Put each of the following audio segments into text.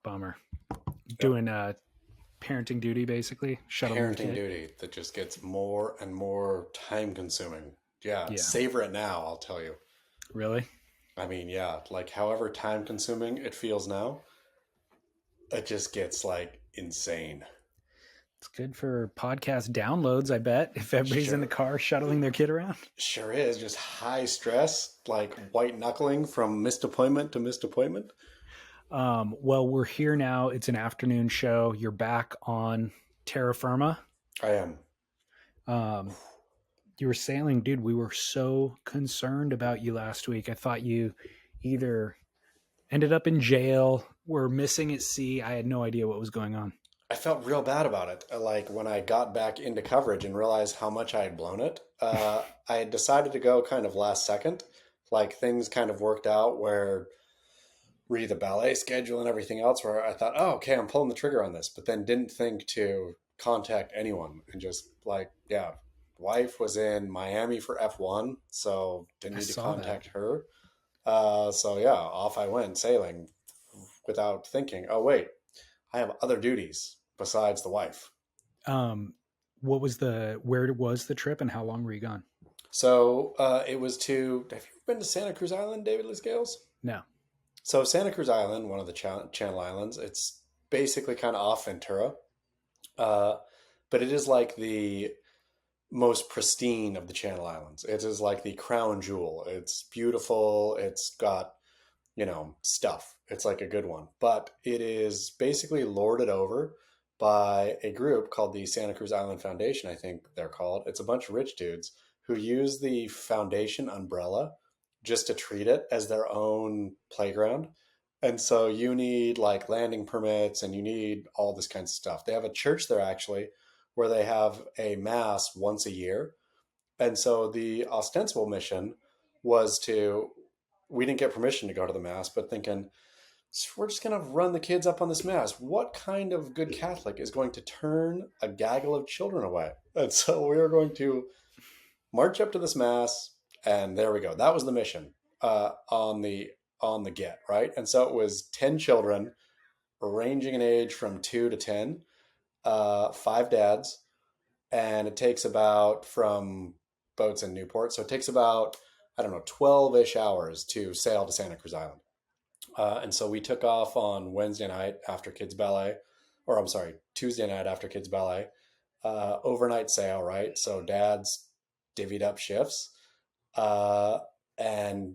Bummer. Yep. Doing parenting duty, basically. Shuttling the Parenting kid. duty that just gets more and more time consuming. Yeah, Yeah. savor it now, I'll tell you. Really? I mean, yeah, like however time consuming it feels now, it just gets like insane. It's good for podcast downloads, I bet, if everybody's in the Sure. car shuttling their kid around. Sure is. Just high stress, like white knuckling from missed appointment to missed appointment. Well, we're here now. It's an afternoon show. You're back on terra firma. I am. Um, you were sailing, dude. We were so concerned about you last week. I thought you either ended up in jail, were missing at sea. I had no idea what was going on. I felt real bad about it. Like when I got back into coverage and realized how much I had blown it, I had decided to go kind of last second. Like things kind of worked out where read the ballet schedule and everything else, where I thought, oh, okay, I'm pulling the trigger on this, but then didn't think to contact anyone and just like, yeah, wife was in Miami for F1, so didn't I need to saw that. contact her. So yeah, off I went sailing without thinking, oh, wait, I have other duties besides the wife. Um, where was the trip and how long were you gone? So it was to, have you ever been to Santa Cruz Island, David Lee Scales? No. So Santa Cruz Island, one of the Channel Islands, it's basically kind of off Ventura, uh, but it is like the most pristine of the Channel Islands. It is like the crown jewel. It's beautiful. It's got, stuff. It's like a good one, but it is basically lorded over by a group called the Santa Cruz Island Foundation, I think they're called. It's a bunch of rich dudes who use the foundation umbrella just to treat it as their own playground. And so you need like landing permits and you need all this kinds of stuff. They have a church there actually where they have a mass once a year. And so the ostensible mission was to, we didn't get permission to go to the mass, but thinking, we're just going to run the kids up on this mass. What kind of good Catholic is going to turn a gaggle of children away? And so we are going to march up to this mass, and there we go. That was the mission on the get, right. And so it was 10 children ranging in age from 2 to 10, five dads, and it takes about, from boats in Newport, so it takes about, I don't know, 12-ish hours to sail to Santa Cruz Island. And so we took off on Wednesday night after kids ballet, or I'm sorry, Tuesday night after kids ballet, overnight sail, right? So dads divvied up shifts, and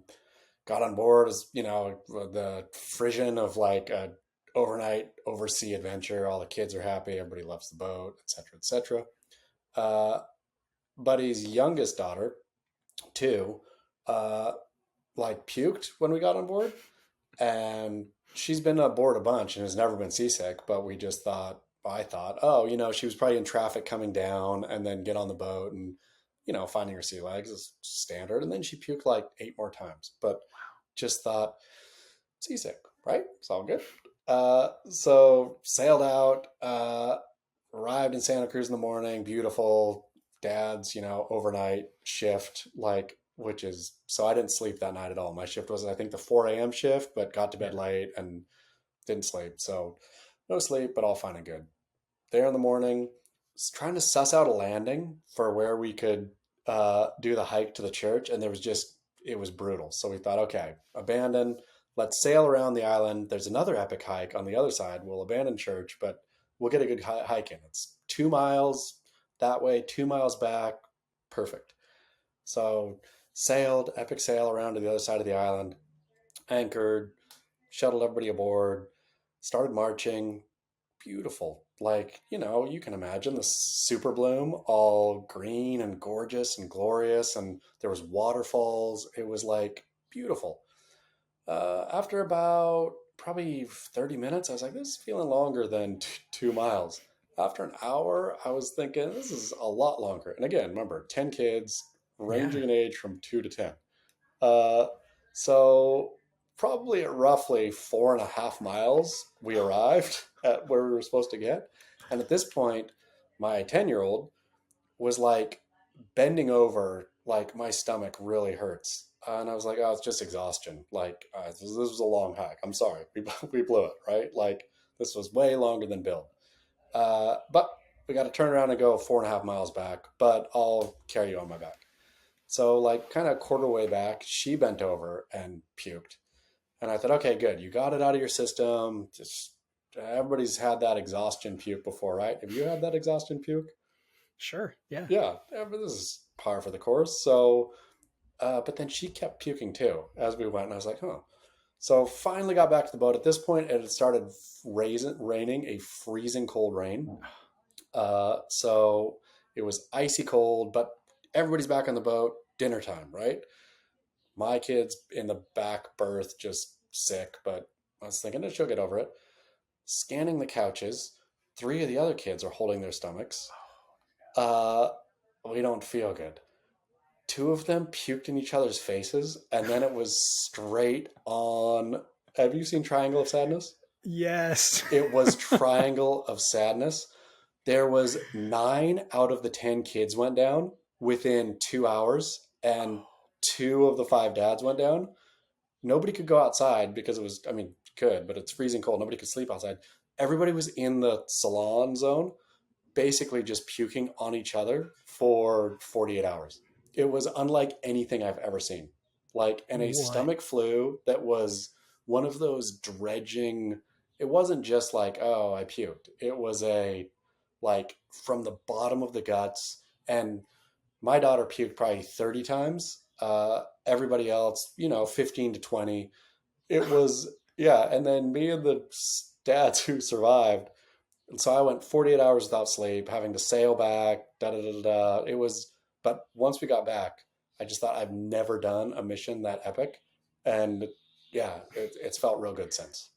got on board as, the frisson of like a overnight oversea adventure. All the kids are happy. Everybody loves the boat, et cetera, et cetera. Uh, Buddy's youngest daughter, too, uh, like puked when we got on board, and she's been aboard a bunch and has never been seasick. But we just thought, I thought, oh, she was probably in traffic coming down and then get on the boat and, finding her sea legs is standard. And then she puked like 8 more times, but just thought seasick, right? It's all good. So sailed out, arrived in Santa Cruz in the morning, beautiful. Dad's, overnight shift, like, which is, so I didn't sleep that night at all. My shift was, I think, the 4 a.m. shift, but got to bed Yeah. late and didn't sleep. So no sleep, but all fine and good. There in the morning, was trying to suss out a landing for where we could do the hike to the church. And it was brutal. So we thought, okay, abandon, let's sail around the island. There's another epic hike on the other side. We'll abandon church, but we'll get a good hike in. It's 2 miles that way, 2 miles back. Perfect. So sailed, epic sail around to the other side of the island, anchored, shuttled everybody aboard, started marching. Beautiful. Like, you can imagine the super bloom, all green and gorgeous and glorious. And there was waterfalls. It was like beautiful. After about probably 30 minutes, I was like, this is feeling longer than 2 miles. After an hour, I was thinking, this is a lot longer. And again, remember, 10 kids Yeah. ranging in age from 2 to 10. Uh, so probably at roughly 4.5 miles, we arrived at where we were supposed to get. And at this point, my 10-year-old was like bending over, like my stomach really hurts. And I was like, oh, it's just exhaustion. Like, this was a long hike. I'm sorry. We blew it, right? Like, This was way longer than Bill. But we got to turn around and go 4.5 miles back, but I'll carry you on my back. So like kind of quarter way back, she bent over and puked. And I thought, okay, good. You got it out of your system. Just everybody's had that exhaustion puke before, right? Have you had that exhaustion puke? Sure. Yeah. Yeah, this is par for the course. So, but then she kept puking too as we went, and I was like, huh. So finally got back to the boat. At this point, it had started raining a freezing cold rain. So it was icy cold, but everybody's back on the boat. Dinner time, right? My kid's in the back berth, just sick, but I was thinking that she'll get over it. Scanning the couches, three of the other kids are holding their stomachs. Uh, we don't feel good. Two of them puked in each other's faces, and then it was straight on. Have you seen Triangle of Sadness? Yes. It was Triangle of Sadness. There was 9 out of the 10 kids went down within 2 hours, and 2 of the 5 dads went down. Nobody could go outside because it was, I mean, could, but it's freezing cold. Nobody could sleep outside. Everybody was in the salon zone, basically just puking on each other for 48 hours. It was unlike anything I've ever seen. Like, and a What? stomach flu that was one of those dredging, it wasn't just like, oh, I puked. It was like, from the bottom of the guts. And my daughter puked probably 30 times. Everybody else, 15 to 20. It was, yeah. And then me and the dads who survived, and so I went 48 hours without sleep, having to sail back, da da da da. It was, but once we got back, I just thought I've never done a mission that epic. And yeah, it's felt real good since.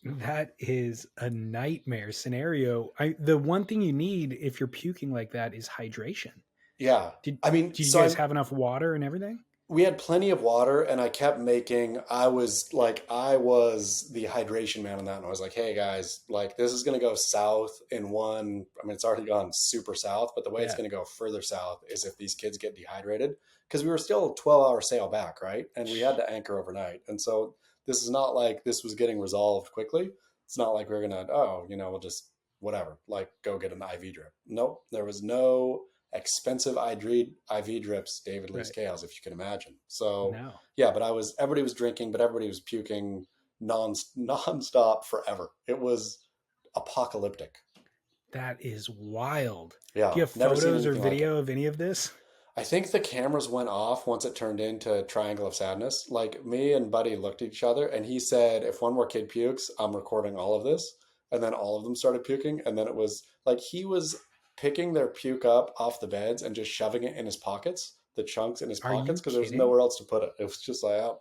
That is a nightmare scenario. The one thing you need if you're puking like that is hydration. Yeah. Did I mean, did you so guys have enough water and everything? we had plenty of water, and I kept making, I was the hydration man on that. And I was like, hey guys, like this is going to go south in one. I mean, it's already gone super south, but the way it's Yeah. going to go further south is if these kids get dehydrated, because we were still a 12-hour sail back, right? And we had to anchor overnight. And so this is not like this was getting resolved quickly. It's not like we are going to, oh, we'll just whatever, like go get an IV drip. Nope. There was no expensive IV drips, David Lee Right. scales, if you can imagine. So No. yeah, but everybody was drinking, but everybody was puking nonstop forever. It was apocalyptic. That is wild. Do Yeah, you have never seen photos or anything like it. video of any of this? I think the cameras went off once it turned into Triangle of Sadness. Like me and Buddy looked at each other, and he said, if one more kid pukes, I'm recording all of this. And then all of them started puking. And then it was like he was picking their puke up off the beds and just shoving it in his pockets, the chunks in his Are pockets, you because there was kidding? nowhere else to put it. It was just like, oh,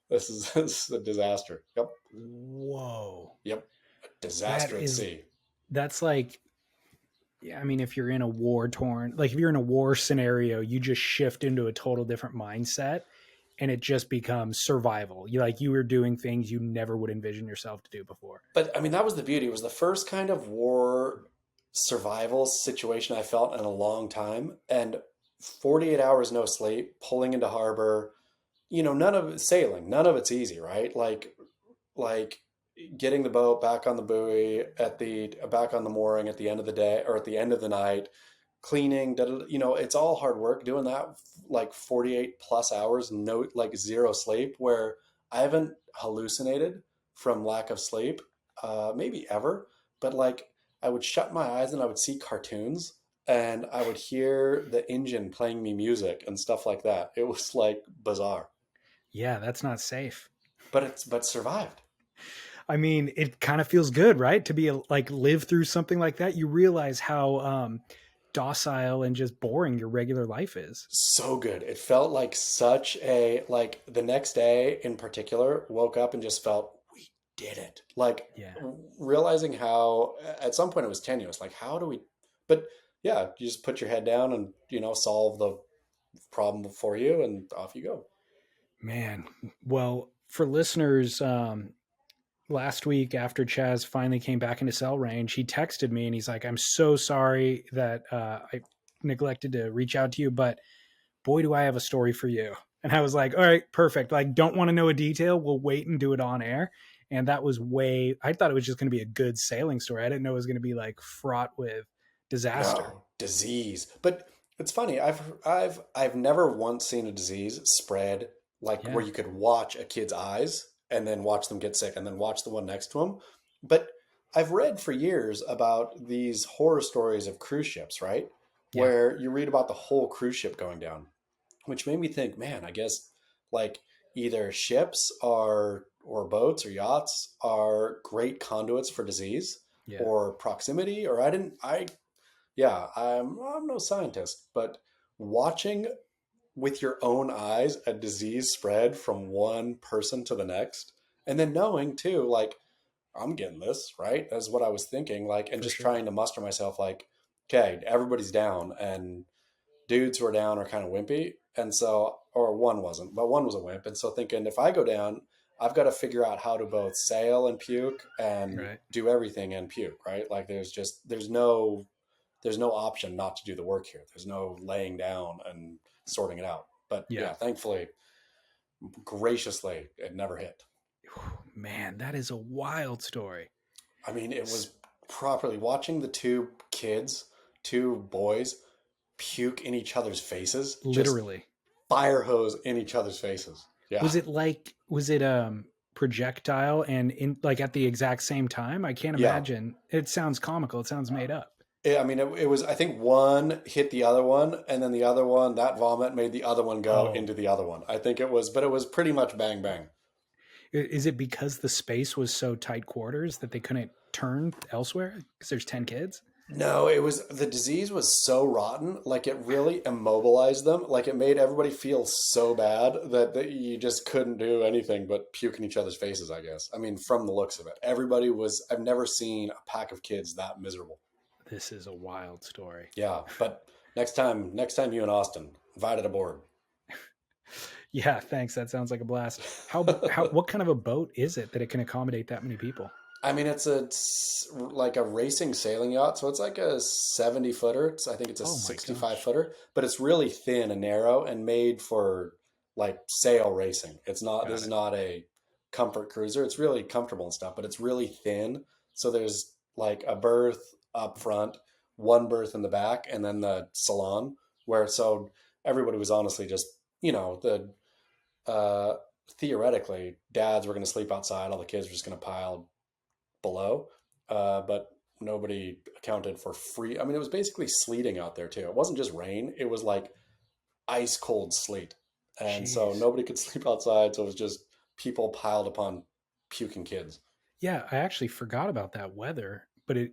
this is a disaster. Yep. Whoa. Yep. A That disaster at is sea. that's like, yeah, I mean, if you're in a war torn, like if you're in a war scenario, you just shift into a total different mindset and it just becomes survival. You were doing things you never would envision yourself to do before. But I mean, that was the beauty. It was the first kind of war survival situation I felt in a long time. And 48 hours no sleep, pulling into harbor, none of it sailing, none of it's easy, right? Like getting the boat back on the buoy back on the mooring at the end of the day or at the end of the night, cleaning, it's all hard work doing that like 48 plus hours, no, like zero sleep, where I haven't hallucinated from lack of sleep, maybe ever, but like I would shut my eyes and I would see cartoons and I would hear the engine playing me music and stuff like that. It was like bizarre, Yeah, that's not safe. but survived. I mean, it kind of feels good, right? To be like live through something like that. You realize how docile and just boring your regular life is. So good. It felt like such a, like the next day in particular, woke up and just felt we did it. Like Yeah. realizing how at some point it was tenuous. Like how do we, but yeah, you just put your head down and, solve the problem for you and off you go. Man. Well, for listeners, last week after Chaz finally came back into cell range, he texted me and he's like, I'm so sorry that I neglected to reach out to you, but boy, do I have a story for you. And I was like, all right, perfect. Like, don't want to know a detail. We'll wait and do it on air. And that was I thought it was just going to be a good sailing story. I didn't know it was going to be like fraught with disaster. No, disease. But it's funny. I've never once seen a disease spread like Yeah. where you could watch a kid's eyes and then watch them get sick and then watch the one next to them. But I've read for years about these horror stories of cruise ships, right? Yeah. Where you read about the whole cruise ship going down, which made me think, man, I guess like either ships are or boats or yachts are great conduits for disease Yeah. or proximity, or I didn't I yeah, I'm no scientist, but watching with your own eyes a disease spread from one person to the next, and then knowing too, like I'm getting this, right? That's what I was thinking, like, and For just sure. trying to muster myself, like, okay, everybody's down, and dudes who are down are kind of wimpy, and so, or one wasn't, but one was a wimp, and so thinking if I go down, I've got to figure out how to both sail and puke and Right. do everything and puke, right? Like, there's no option not to do the work here. There's no laying down and sorting it out. But Yeah. yeah, thankfully, graciously, it never hit. Man, that is a wild story. I mean, it was properly watching the two boys, puke in each other's faces, just Literally. fire hose in each other's faces. Yeah. Was it projectile and in like at the exact same time? I can't Yeah. imagine. It sounds comical. It sounds made up. I mean, it was, I think one hit the other one, and then the other one, that vomit made the other one go Oh, into the other one. I think it was, but it was pretty much bang, bang. is it because the space was so tight quarters that they couldn't turn elsewhere because there's 10 kids? No, it was the disease was so rotten, like it really immobilized them. Like it made everybody feel so bad that you just couldn't do anything but puke in each other's faces, I guess. I mean, from the looks of it, everybody was, I've never seen a pack of kids that miserable. This is a wild story. Yeah, but next time you and Austin, invited aboard. Yeah, thanks. That sounds like a blast. What kind of a boat is it that it can accommodate that many people? I mean, it's like a racing sailing yacht, so it's like a 70 footer. I think it's a Oh my 65 gosh. footer, but it's really thin and narrow and made for like sail racing. It's not, this Got is it. not a comfort cruiser. It's really comfortable and stuff, but it's really thin. So there's like a berth up front, one berth in the back, and then the salon where so everybody was honestly just, the uh, theoretically dads were going to sleep outside, all the kids were just going to pile below, but nobody accounted for free. I mean, it was basically sleeting out there too. It wasn't just rain; it was like ice cold sleet, and so Jeez. nobody could sleep outside. So it was just people piled upon puking kids. Yeah, I actually forgot about that weather, but it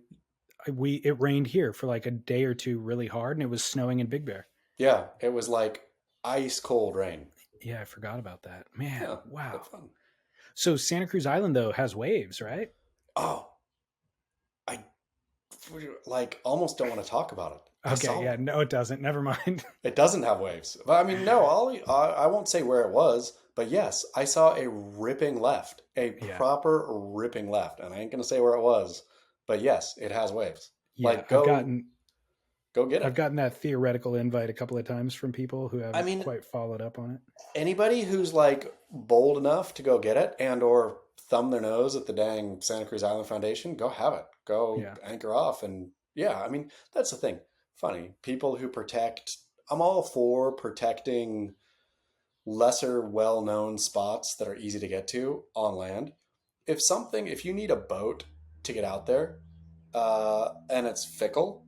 rained here for like a day or two really hard and it was snowing in Big Bear. Yeah, it was like ice cold rain. Yeah, I forgot about that. Man, Yeah, but wow. fun. So Santa Cruz Island though has waves, right? Oh, I like almost don't want to talk about it. I Okay, saw yeah, one. no it doesn't. Never mind. It doesn't have waves. But I mean, no, I won't say where it was, but yes, I saw a ripping left, a Yeah. proper ripping left, and I ain't gonna say where it was, but yes, it has waves. Yeah, Like, go get I've it. gotten that theoretical invite a couple of times from people who I haven't mean, quite followed up on it. anybody who's like bold enough to go get it and or thumb their nose at the dang Santa Cruz Island Foundation, go have it. Go Yeah. anchor off, and yeah, I mean, that's the thing. Funny people who protect. I'm all for protecting lesser well-known spots that are easy to get to on land. If you need a boat to get out there, and it's fickle,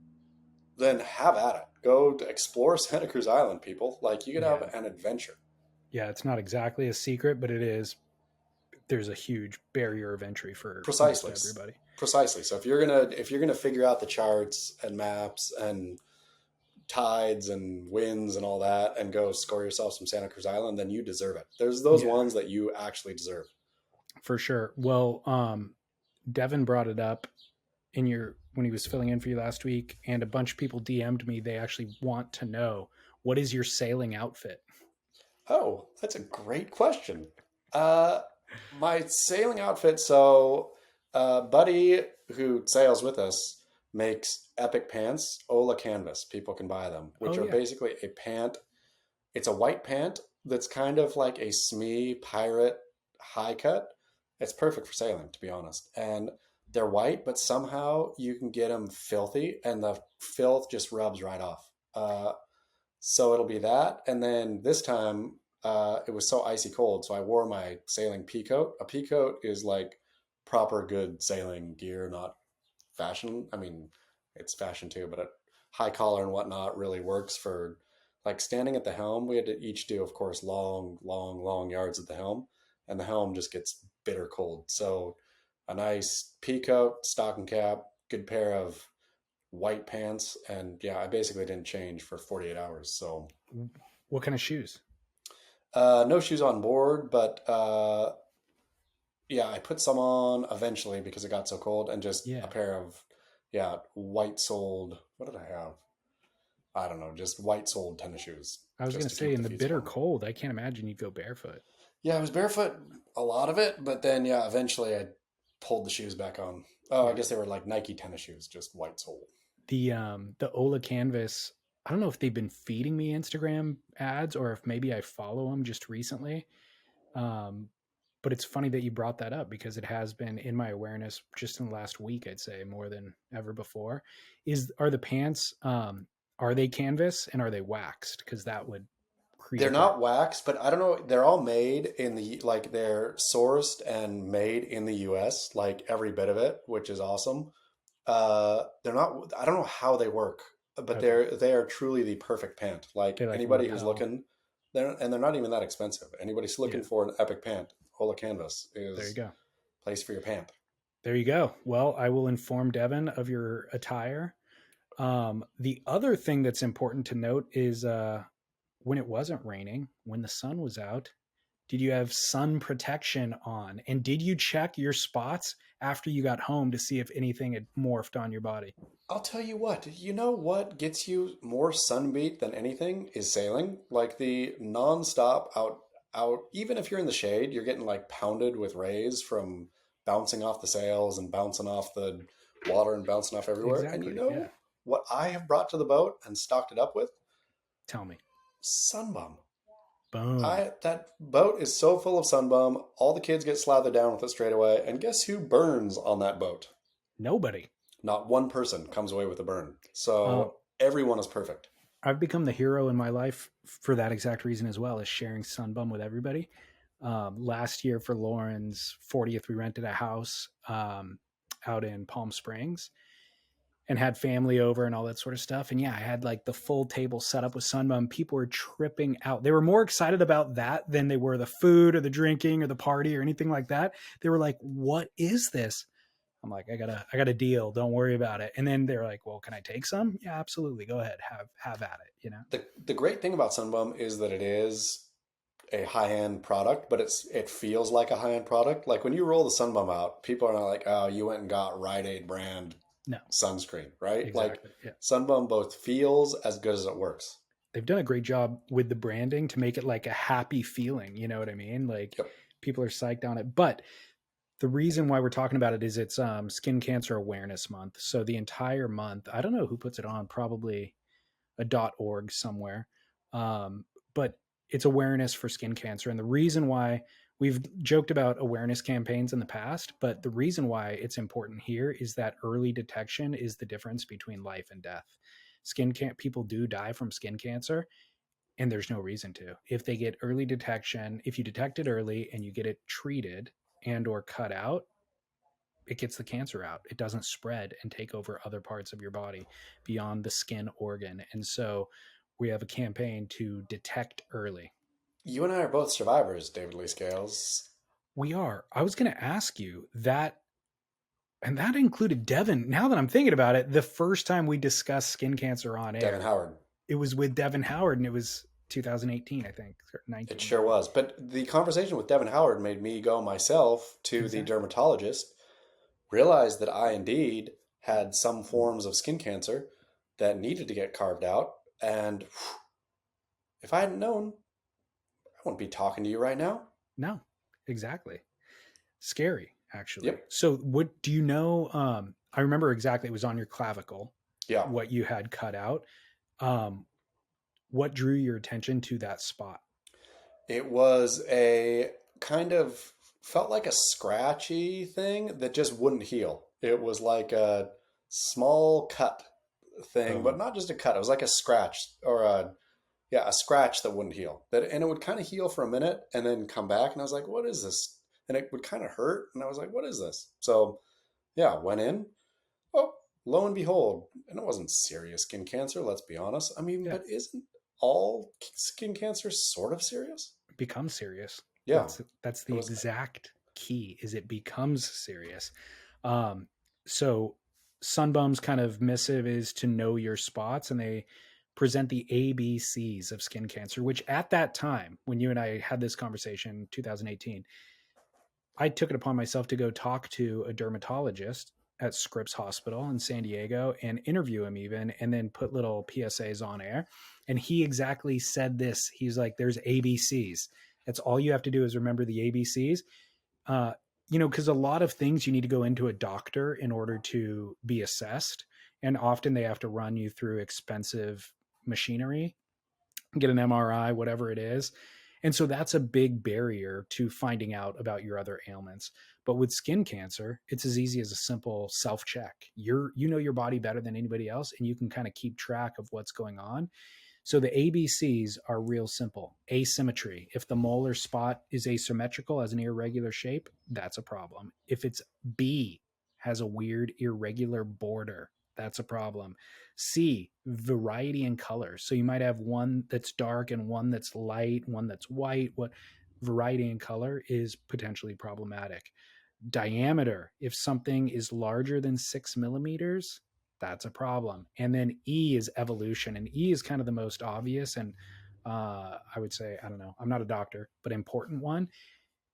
then have at it. Go to explore Santa Cruz Island, people. Like you could have Yeah. an adventure. Yeah, it's not exactly a secret, but there's a huge barrier of entry for most Precisely, everybody. precisely. So if you're gonna figure out the charts and maps and tides and winds and all that, and go score yourself some Santa Cruz Island, then you deserve it. There's those Yeah, ones that you actually deserve. for sure. Well, Devin brought it up when he was filling in for you last week, and a bunch of people DM'd me. They actually want to know, what is your sailing outfit? Oh, that's a great question. Uh, my sailing outfit. So, buddy who sails with us makes epic pants, Ola canvas. People can buy them, which Oh are yeah. basically a pant. It's a white pant that's kind of like a Smee pirate high cut, It's perfect for sailing, to be honest. And they're white, but somehow you can get them filthy, and the filth just rubs right off. So it'll be that. And then this time, it was so icy cold, so I wore my sailing pea coat. A pea coat is like proper good sailing gear, not fashion. I mean, it's fashion too, but a high collar and whatnot really works for like standing at the helm. We had to each do, of course, long, long, long yards at the helm, and the helm just gets bitter cold. So a nice pea coat, stocking cap, good pair of white pants, and yeah, I basically didn't change for 48 hours. So What kind of shoes? no shoes on board, but yeah, I put some on eventually because it got so cold, and just a Yeah. pair of, yeah, white soled. What did I have? I don't know, just white soled tennis shoes I was just going to to say, keep in the the feet bitter warm. cold, I can't imagine you'd go barefoot. Yeah, I was barefoot a lot of it, but then yeah, eventually I pulled the shoes back on. Oh, I Yeah. guess they were like Nike tennis shoes, just white soled. The Ola Canvas, I don't know if they've been feeding me Instagram ads or if maybe I follow them just recently. Um, but it's funny that you brought that up because it has been in my awareness just in the last week, I'd say more than ever before. Are the pants are they canvas and are they waxed? Because that would They're create that. not waxed, but I don't know. They're all made in the like they're sourced and made in the U.S. Like every bit of it, which is awesome. They're not. I don't know how they work, but Okay. they are truly the perfect pant. Like They like anybody who's Revell. looking, they're not even that expensive. Anybody's looking Yeah. for an epic pant, Hola Canvas There you is go. place for your pant. There you go. Well, I will inform Devin of your attire. The other thing that's important to note is when it wasn't raining, when the sun was out, did you have sun protection on? And did you check your spots after you got home to see if anything had morphed on your body? I'll tell you what, you know what gets you more sunbeat than anything is sailing. Like the nonstop out, even if you're in the shade, you're getting like pounded with rays from bouncing off the sails and bouncing off the water and bouncing off everywhere. And you Exactly. Yeah. know what I have brought to the boat and stocked it up with? Tell me. Sunbum. Boom. I that boat is so full of sunbum. All the kids get slathered down with it straight away. And guess who burns on that boat? Nobody. Not one person comes away with a burn. Um, So everyone is perfect. I've become the hero in my life for that exact reason as well as sharing Sunbum with everybody. Last year for Lauren's 40th, we rented a house out in Palm Springs and had family over and all that sort of stuff. And yeah, I had like the full table set up with Sunbum. People were tripping out. They were more excited about that than they were the food or the drinking or the party or anything like that. They were like, "What is this?" I'm like, I got a deal. Don't worry about it. And then they're like, "Well, can I take some?" Yeah, absolutely. Go ahead. Have at it, you know? The great thing about Sunbum is that it is a high end product, but it feels like a high end product. Like when you roll the Sunbum out, people are not like, oh, you went and got Rite Aid brand No, sunscreen, right? Like exactly. Yeah. Sunbum both feels as good as it works. They've done a great job with the branding to make it like a happy feeling. You know what I mean? Like Yep. people are psyched on it. But the reason why we're talking about it is it's Skin Cancer Awareness Month. So the entire month, I don't know who puts it on, probably a .org somewhere. But it's awareness for skin cancer. And the reason why we've joked about awareness campaigns in the past, but the reason why it's important here is that early detection is the difference between life and death. People do die from skin cancer and there's no reason to. If they get early detection, if you detect it early and you get it treated and or cut out, it gets the cancer out. It doesn't spread and take over other parts of your body beyond the skin organ. And so we have a campaign to detect early. You and I are both survivors, David Lee Scales. We are. I was going to ask you that, and that included Devin. Now that I'm thinking about it, the first time we discussed skin cancer on Devin air, Howard. it was with Devin Howard, and it was 2018, I think, or It 19, sure maybe. was. But the conversation with Devin Howard made me go myself to the Exactly. dermatologist, realized that I indeed had some forms of skin cancer that needed to get carved out. And if I hadn't known, I wouldn't be talking to you right now. No, exactly. Scary, actually. Yep. So, what do you know? I remember exactly. It was on your clavicle, Yeah. what you had cut out. Um, what drew your attention to that spot? It was a kind of felt like a scratchy thing that just wouldn't heal. It was like a small cut thing, but Oh, not just a cut. It was like a scratch or a scratch that wouldn't heal. And it would kind of heal for a minute and then come back. And I was like, what is this? And it would kind of hurt. And I was like, what is this? So yeah, went in. Oh, lo and behold, and it wasn't serious skin cancer. Let's be honest. I mean, yeah. but isn't all skin cancer sort of serious? Becomes serious. Yeah, That's it the was. exact key, is it becomes serious. Um, so Sunbum's kind of missive is to know your spots, and they present the ABCs of skin cancer, which at that time, when you and I had this conversation, 2018, I took it upon myself to go talk to a dermatologist at Scripps Hospital in San Diego and interview him even, and then put little PSAs on air. And he exactly said this. He's like, there's ABCs. That's all you have to do is remember the ABCs. Uh, because a lot of things you need to go into a doctor in order to be assessed. And often they have to run you through expensive machinery, get an MRI, whatever it is. And so that's a big barrier to finding out about your other ailments. But with skin cancer, it's as easy as a simple self check. You know your body better than anybody else, and you can kind of keep track of what's going on. So the ABCs are real simple. Asymmetry. If the molar spot is asymmetrical, as an irregular shape, that's a problem. If it's B, has a weird irregular border, that's a problem. C, variety in color. So you might have one that's dark and one that's light, one that's white. What variety in color is potentially problematic. Diameter. If something is larger than 6 millimeters, that's a problem. And then E is evolution. And E is kind of the most obvious. And I would say, I don't know, I'm not a doctor, but important one,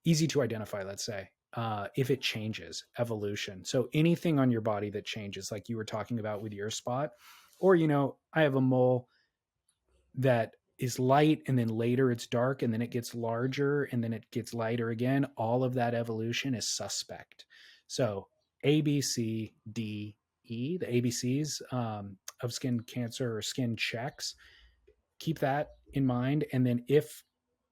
easy to identify, let's say. If it changes, evolution. So anything on your body that changes, like you were talking about with your spot, or, I have a mole that is light and then later it's dark and then it gets larger and then it gets lighter again. All of that evolution is suspect. So A, B, C, D, E, the ABCs of skin cancer or skin checks, keep that in mind. And then if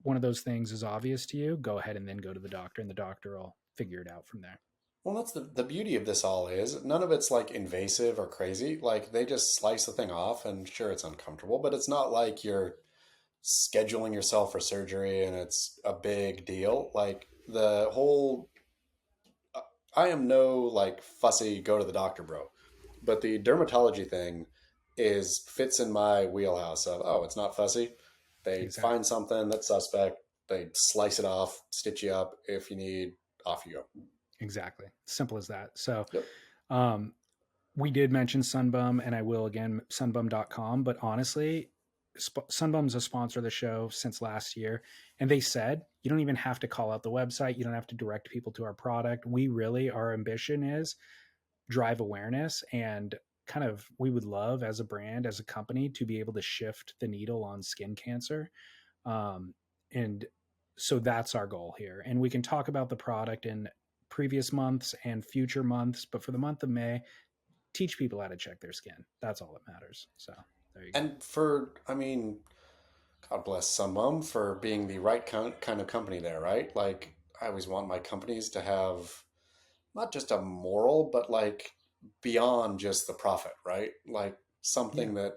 one of those things is obvious to you, go ahead and then go to the doctor, and the doctor will figure it out from there. Well, that's the beauty of this all is none of it's like invasive or crazy. Like they just slice the thing off and sure it's uncomfortable, but it's not like you're scheduling yourself for surgery and it's a big deal. Like the whole I am no like fussy go to the doctor bro. But the dermatology thing is fits in my wheelhouse of oh, it's not fussy. They find Exactly. something that's suspect, they slice it off, stitch you up if you need, off you go. Exactly. Simple as that. So, Yep. um, we did mention Sunbum, and I will again, sunbum.com. But honestly, Sunbum's a sponsor of the show since last year. And they said, you don't even have to call out the website. You don't have to direct people to our product. We really, our ambition is drive awareness, and kind of, we would love as a brand, as a company, to be able to shift the needle on skin cancer. Um, and so that's our goal here. And we can talk about the product in previous months and future months, but for the month of May, teach people how to check their skin. That's all that matters. So there you go. And for, I mean, God bless some mom for being the right kind of company there, right? Like, I always want my companies to have not just a moral, but like beyond just the profit, right? Like Yeah, something that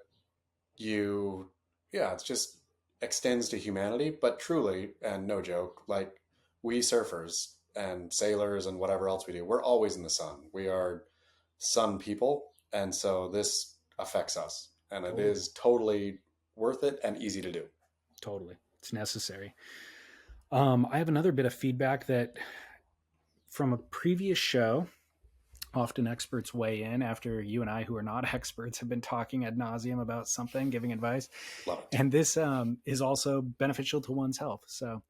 you, yeah, it's just extends to humanity, but truly, and no joke, like we surfers and sailors and whatever else we do, we're always in the sun. We are sun people. And so this affects us. And it totally. is totally worth it and easy to do. Totally. It's necessary. I have another bit of feedback that from a previous show. Often experts weigh in after you and I, who are not experts, have been talking ad nauseum about something, giving advice. Love it. And this is also beneficial to one's health. So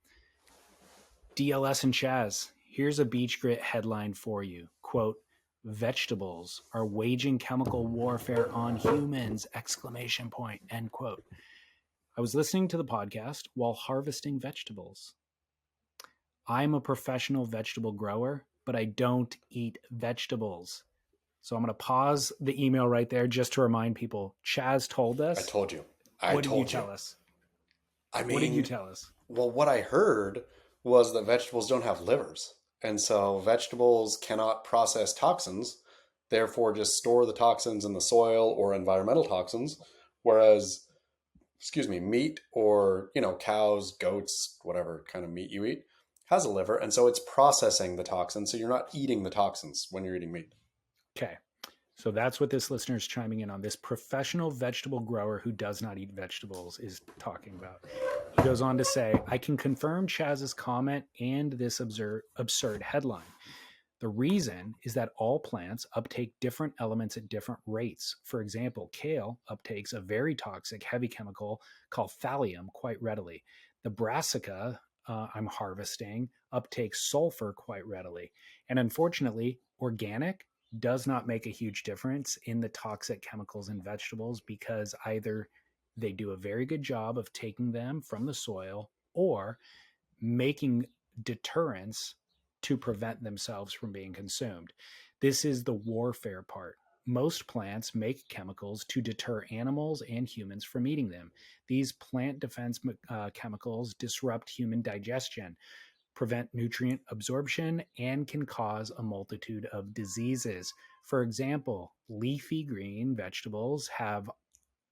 DLS and Chaz, here's a Beach Grit headline for you. Quote, vegetables are waging chemical warfare on humans, exclamation point, end quote. I was listening to the podcast while harvesting vegetables. I'm a professional vegetable grower, but I don't eat vegetables. So I'm going to pause the email right there just to remind people. Chaz told I us. told you. I What did you told you. tell us? I What did you mean, tell us? well, what I heard was that vegetables don't have livers. And so vegetables cannot process toxins, therefore just store the toxins in the soil or environmental toxins. Whereas, excuse me, meat or, cows, goats, whatever kind of meat you eat has a liver. And so it's processing the toxins. So you're not eating the toxins when you're eating meat. Okay. So that's what this listener is chiming in on. This professional vegetable grower who does not eat vegetables is talking about. He goes on to say, I can confirm Chaz's comment and this absurd headline. The reason is that all plants uptake different elements at different rates. For example, kale uptakes a very toxic heavy chemical called thallium quite readily. The brassica I'm harvesting uptakes sulfur quite readily. And unfortunately, organic does not make a huge difference in the toxic chemicals in vegetables because either they do a very good job of taking them from the soil or making deterrence to prevent themselves from being consumed. This is the warfare part. Most plants make chemicals to deter animals and humans from eating them. These plant defense chemicals disrupt human digestion, prevent nutrient absorption, and can cause a multitude of diseases. For example, leafy green vegetables have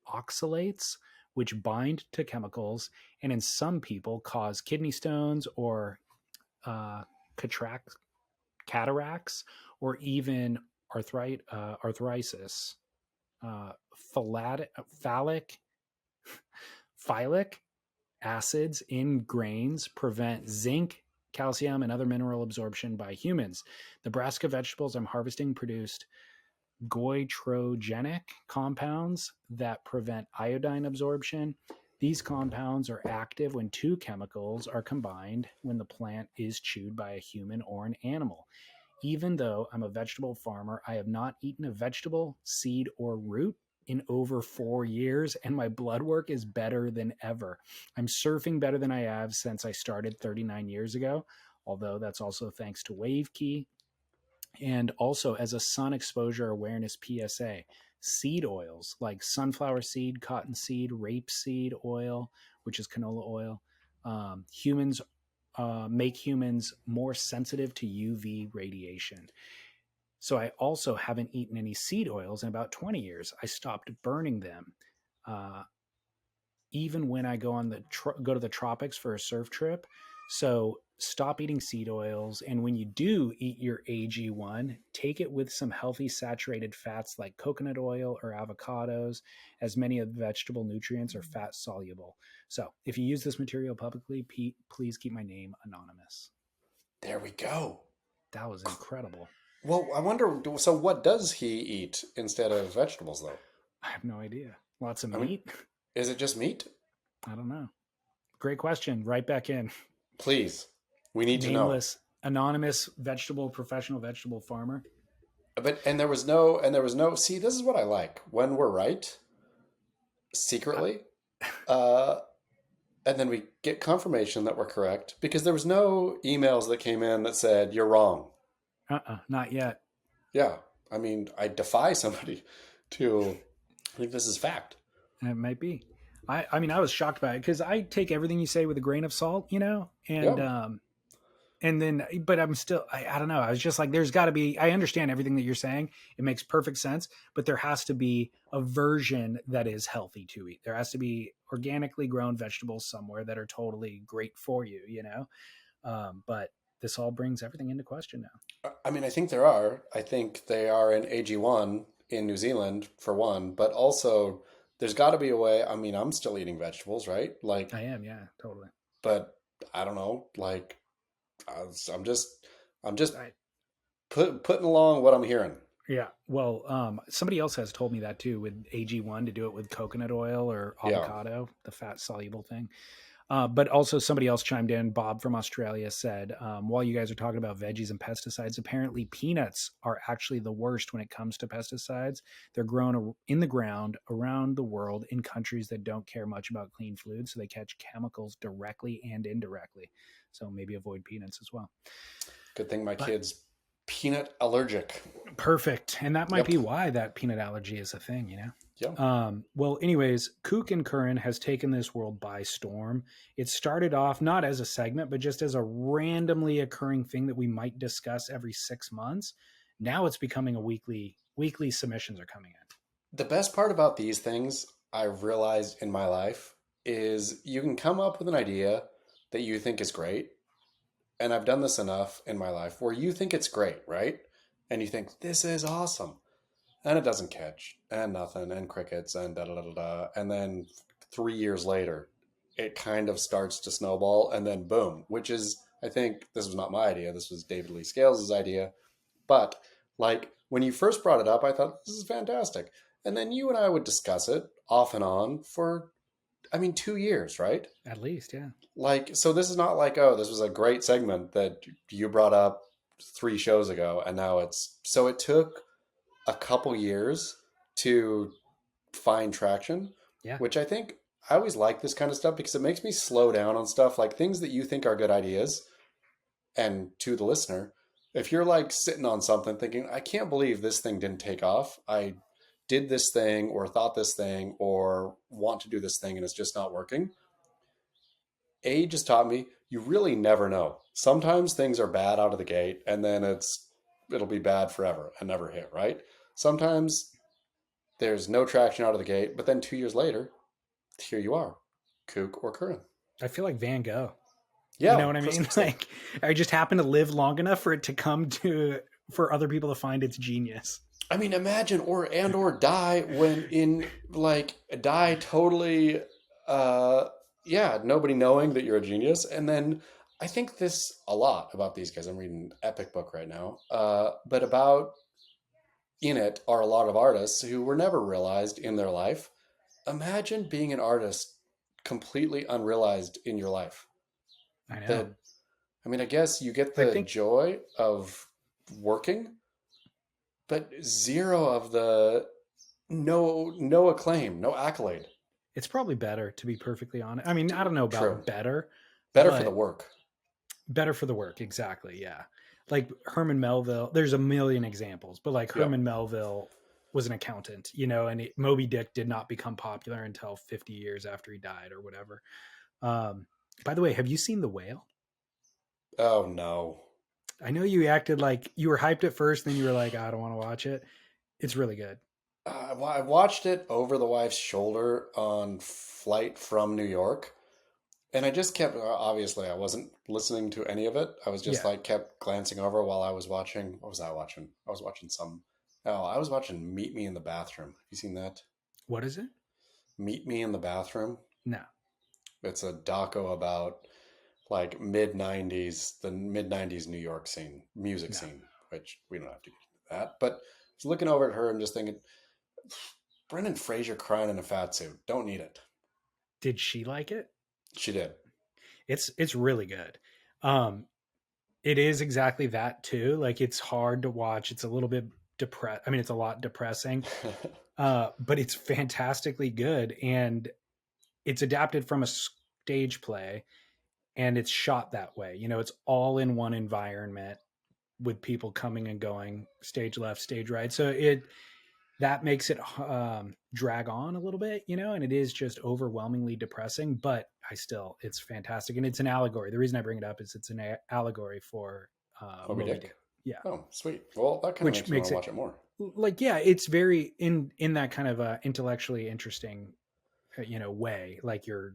oxalates, which bind to chemicals and in some people cause kidney stones or uh, cataracts or even arthritis. Uh, phallic, phylic acids in grains prevent zinc, calcium, and other mineral absorption by humans. The brassica vegetables I'm harvesting produced goitrogenic compounds that prevent iodine absorption. These compounds are active when two chemicals are combined when the plant is chewed by a human or an animal. Even though I'm a vegetable farmer, I have not eaten a vegetable, seed, or root in over 4 years, and my blood work is better than ever. I'm surfing better than I have since I started 39 years ago, although that's also thanks to WaveKey, and also as a sun exposure awareness PSA. Seed oils like sunflower seed, cottonseed, rapeseed oil, which is canola oil, humans make humans more sensitive to UV radiation. So I also haven't eaten any seed oils in about 20 years. I stopped burning them. Uh, Even when I go to the tropics for a surf trip. So stop eating seed oils, and when you do eat your AG1, take it with some healthy saturated fats like coconut oil or avocados, as many of the vegetable nutrients are fat soluble. So if you use this material publicly, Pete, please keep my name anonymous. There we go. That was incredible. Well, I wonder, so what does he eat instead of vegetables, though? I have no idea. Lots of I mean, meat. is it just meat? I don't know. Great question. Right back in. Please, we need to know. Nameless, anonymous professional vegetable farmer. And there was no. See, this is what I like when we're right secretly, uh, and then we get confirmation that we're correct because there was no emails that came in that said you're wrong. Not yet. Yeah, I mean, I defy somebody to think this is fact. It might be. I mean, I was shocked by it because I take everything you say with a grain of salt, Yeah. and then, but I'm still, I don't know. I was just like, there's got to be, I understand everything that you're saying. It makes perfect sense, but there has to be a version that is healthy to eat. There has to be organically grown vegetables somewhere that are totally great for you. But this all brings everything into question now. I mean, I think there are. I think they are in AG1 in New Zealand for one, but also there's got to be a way. I mean, I'm still eating vegetables, right? Like, I am, yeah, totally. but I don't know. Like, I'm just, I'm just I, putting along what I'm hearing. yeah. Well, somebody else has told me that too with AG1 to do it with coconut oil or Yeah. avocado, the fat soluble thing. But also somebody else chimed in. Bob from Australia said, while you guys are talking about veggies and pesticides, apparently peanuts are actually the worst when it comes to pesticides. They're grown in the ground around the world in countries that don't care much about clean food, so they catch chemicals directly and indirectly. So maybe avoid peanuts as well. Good thing my But kid's peanut allergic. perfect. And that might Yep. be why that peanut allergy is a thing, Yeah. Well, anyways, Kook and Curran has taken this world by storm. It started off not as a segment, but just as a randomly occurring thing that we might discuss every 6 months. Now it's becoming a weekly submissions are coming in. The best part about these things I've realized in my life is you can come up with an idea that you think is great. And I've done this enough in my life where you think it's great, right? And you think, this is awesome. And it doesn't catch, and nothing, and crickets, and da da da da da. And then 3 years later, it kind of starts to snowball, and then boom, which is, I think, this was not my idea. This was David Lee Scales' idea. But like when you first brought it up, I thought, this is fantastic. And then you and I would discuss it off and on for, I mean, 2 years, right? At least, yeah. Like, so this is not like, oh, this was a great segment that you brought up 3 shows ago, and now it's, so it took a couple years to find traction, Yeah. which I think I always like this kind of stuff because it makes me slow down on stuff like things that you think are good ideas. And to the listener, if you're like sitting on something thinking, I can't believe this thing didn't take off. I did this thing or thought this thing or want to do this thing and it's just not working. Age has taught me you really never know. Sometimes things are bad out of the gate and then it'll be bad forever and never hit, right? Sometimes there's no traction out of the gate, but then 2 years later, here you are, Kook or Curran. I feel like Van Gogh. You know Yeah, what I mean? precisely. Like, I just happen to live long enough for it to come to, for other people to find its genius. I mean, imagine or die when in like die totally uh yeah, nobody knowing that you're a genius. And then I think this a lot about these guys. I'm reading an epic book right now. But about in it are a lot of artists who were never realized in their life. Imagine being an artist completely unrealized in your life. I know. That I mean, I guess you get I the think joy of working, but zero of the no acclaim, no accolade. it's probably better, to be perfectly honest. I mean, I don't know True. about better, Better for the but work. better for the work. Exactly. Yeah. Like Herman Melville, there's a million examples, but like Yeah. Herman Melville was an accountant, you know, and Moby Dick did not become popular until 50 years after he died or whatever. Um, by the way, have you seen The Whale? Oh no. I know you acted like you were hyped at first, then you were like, I don't want to watch it. It's really good. I watched it over the wife's shoulder on flight from New York, and I just kept. Obviously, I wasn't listening to any of it. I was just Yeah. like kept glancing over while I was watching. What was I watching? I was watching some. Oh, I was watching Meet Me in the Bathroom. Have you seen that? What is it? Meet Me in the Bathroom. No. It's a doco about like mid '90s New York scene, music No. scene, which we don't have to get into that. But I was looking over at her and just thinking, Brendan Fraser crying in a fat suit. Don't need it. Did she like it? She did. It's really good. Um, it is exactly that too. Like it's hard to watch. It's a little bit depressed. I mean, it's a lot depressing, but it's fantastically good, and it's adapted from a stage play, and it's shot that way. You know, it's all in one environment with people coming and going, stage left, stage right. So it that makes it drag on a little bit, you know, and it is just overwhelmingly depressing, but it's fantastic. And it's an allegory. The reason I bring it up is it's an allegory for Moby Moby Dick. Dick. Yeah. Oh, sweet. Well, that kind of Which makes me want makes to it watch it more. like, yeah, it's very in that kind of intellectually interesting, way. Like you're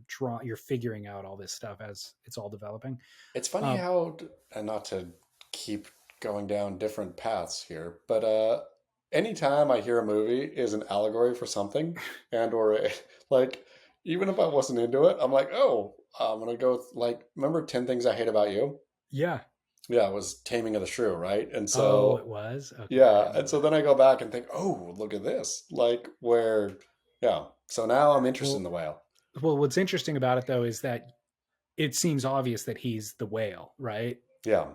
figuring out all this stuff as it's all developing. It's funny Um, how, and not to keep going down different paths here, but anytime I hear a movie is an allegory for something, and like, even if I wasn't into it, I'm like, oh, I'm gonna go like, remember 10 Things I Hate About You? yeah. Yeah, it was Taming of the Shrew, right? And Oh, it so was? Okay. I yeah, didn't and know so that. then I go back and think, oh, look at this, like where, yeah. So now I'm interested in Well, the whale. what's interesting about it though is that it seems obvious that he's the whale, right? Yeah.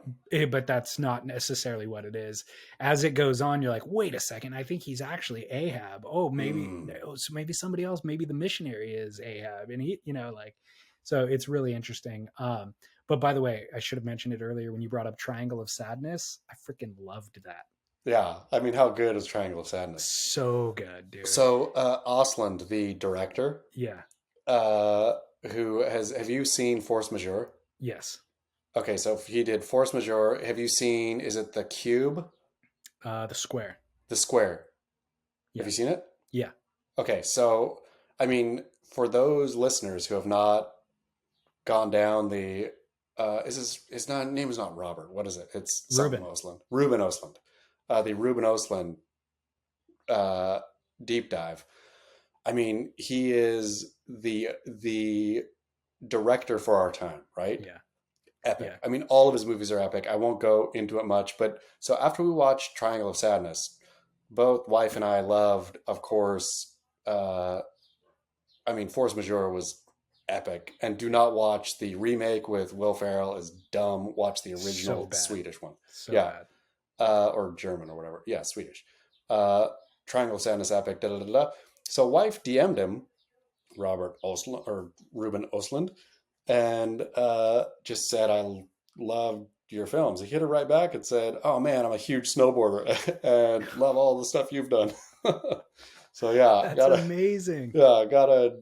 But that's not necessarily what it is. As it goes on, you're like, wait a second, I think he's actually Ahab. Oh, maybe Mm. so maybe somebody else, maybe the missionary is Ahab, and he, like, so it's really interesting. But by the way, I should have mentioned it earlier when you brought up Triangle of Sadness. I freaking loved that. Yeah, I mean, how good is Triangle of Sadness? So good, dude. So, Osland, the director, Yeah. uh, have you seen Force Majeure? Yes. Okay, so he did Force Majeure. Have you seen, is it The Cube? The Square. The Square. Have you Yes. seen it? Yeah. Okay, so, I mean, for those listeners who have not gone down the, his not, name is not Robert. What is it? It's something Ruben. Osland. Ruben Osland. The Ruben Osland uh, deep dive. I mean, he is the director for our time, right? Yeah. Epic. Yeah. I mean, all of his movies are epic. I won't go into it much, but so after we watched Triangle of Sadness, both wife and I loved, of course. Uh, I mean, Force Majeure was epic, and do not watch the remake with Will Ferrell. Is dumb. Watch the So original bad. Swedish one. So Yeah, bad. or German or whatever. Yeah, Swedish. Uh, Triangle of Sadness epic. Da, da, da, da. So wife DM'd him, Robert Osland or Ruben Osland, and just said, "I love your films." He hit her right back and said, "Oh man, I'm a huge snowboarder and love all the stuff you've done." So yeah, That's amazing. gotta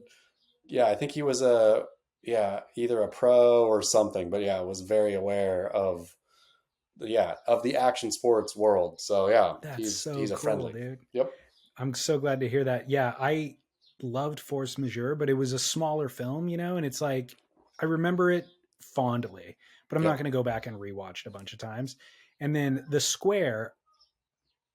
yeah. I think he was a either a pro or something, but yeah, was very aware of of the action sports world. So yeah, That's so he's a cool, friendly. dude. Yep. I'm so glad to hear that. Yeah, I loved Force Majeure, but it was a smaller film, and it's like I remember it fondly, but I'm not Yep. going to go back and rewatch it a bunch of times. And then The Square,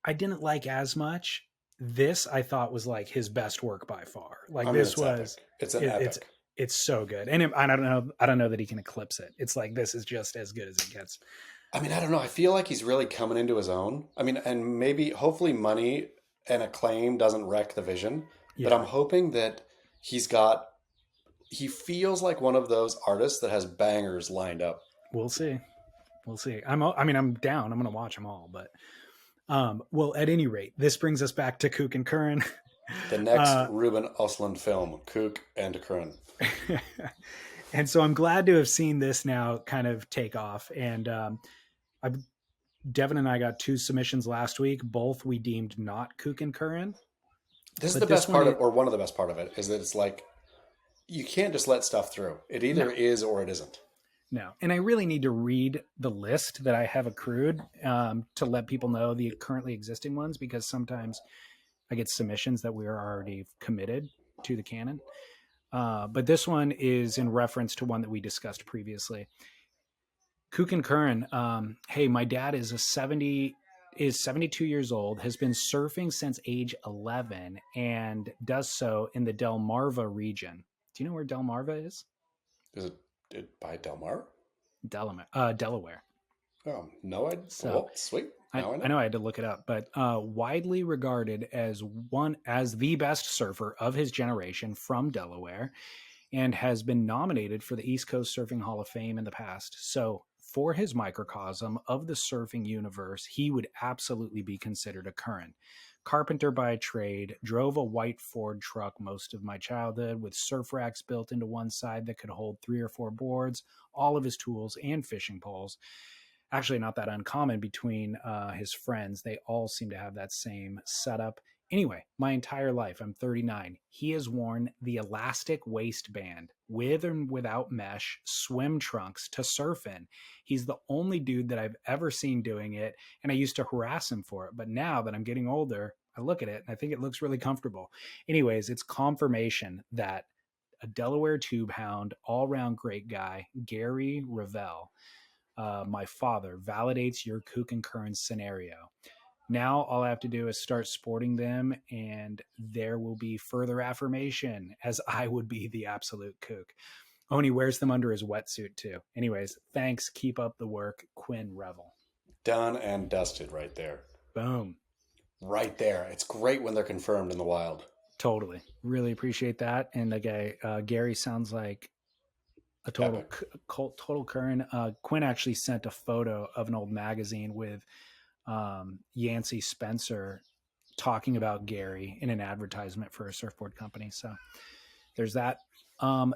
I didn't like as much. This I thought was like his best work by far. Like I mean, this it's was epic. It's an it, it's epic. it's so good, and I don't know that he can eclipse it. It's like this is just as good as it gets. I mean, I don't know. I feel like he's really coming into his own. I mean, and maybe hopefully money and acclaim doesn't wreck the vision, but Yeah, I'm hoping that he's got he feels like one of those artists that has bangers lined up. we'll see. We'll see. I'm down. I'm gonna watch them all, but well, at any rate, this brings us back to Kook and Curran. The next uh, Ruben Ostlund film, Kook and Current. and so I'm glad to have seen this now kind of take off. And I've, Devin and I got two submissions last week. Both we deemed not Kook and Curran, This is the but this best one part of, it or one of the best part of it, is that it's like you can't just let stuff through. It either no. is or it isn't. No, and I really need to read the list that I have accrued to let people know the currently existing ones because sometimes I get submissions that we are already committed to the canon. But this one is in reference to one that we discussed previously. Kook and Curran, hey, my dad is 72 years old, has been surfing since age 11, and does so in the Delmarva region. Do you know where Delmarva is? Is it by Del Mar? Delaware. Oh, no, So well, sweet. I, Now I I know. know I had to look it up, but widely regarded as the best surfer of his generation from Delaware, and has been nominated for the East Coast Surfing Hall of Fame in the past. So, for his microcosm of the surfing universe, he would absolutely be considered a current. Carpenter by trade, drove a white Ford truck most of my childhood with surf racks built into one side that could hold 3 or 4 boards, all of his tools, and fishing poles. Actually, not that uncommon between his friends. They all seem to have that same setup. Anyway, my entire life, I'm 39. He has worn the elastic waistband with and without mesh swim trunks to surf in. He's the only dude that I've ever seen doing it, and I used to harass him for it. But now that I'm getting older, I look at it and I think it looks really comfortable. Anyways, it's confirmation that a Delaware tube hound, all round great guy, Gary Revell, my father, validates your Kook and Current scenario. Now all I have to do is start sporting them, and there will be further affirmation as I would be the absolute kook. Oh, and he wears them under his wetsuit too. Anyways, thanks. Keep up the work, Quinn Revell. Done and dusted right there. Boom. Right there. It's great when they're confirmed in the wild. Totally. Really appreciate that. And the guy, Gary, sounds like a Epic. total current. Quinn actually sent a photo of an old magazine with Yancey Spencer talking about Gary in an advertisement for a surfboard company. So there's that.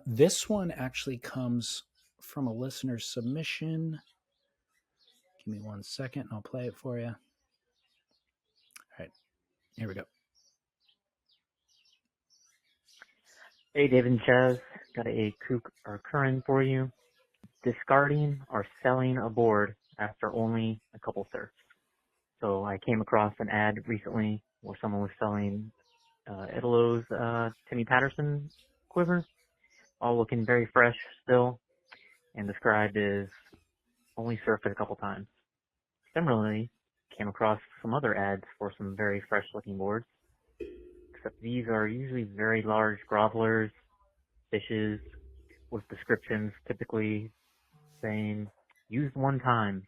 This one actually comes from a listener submission. Give me 1 second and I'll play it for you. Here we go. Hey, David and Chaz. Got a Kook or Curran for you. Discarding or selling a board after only a couple surfs. So I came across an ad recently where someone was selling Italos Timmy Patterson quiver, all looking very fresh still, and described as only surfed it a couple times. Similarly, came across some other ads for some very fresh looking boards, except these are usually very large grovelers, fishes, with descriptions typically saying, used one time,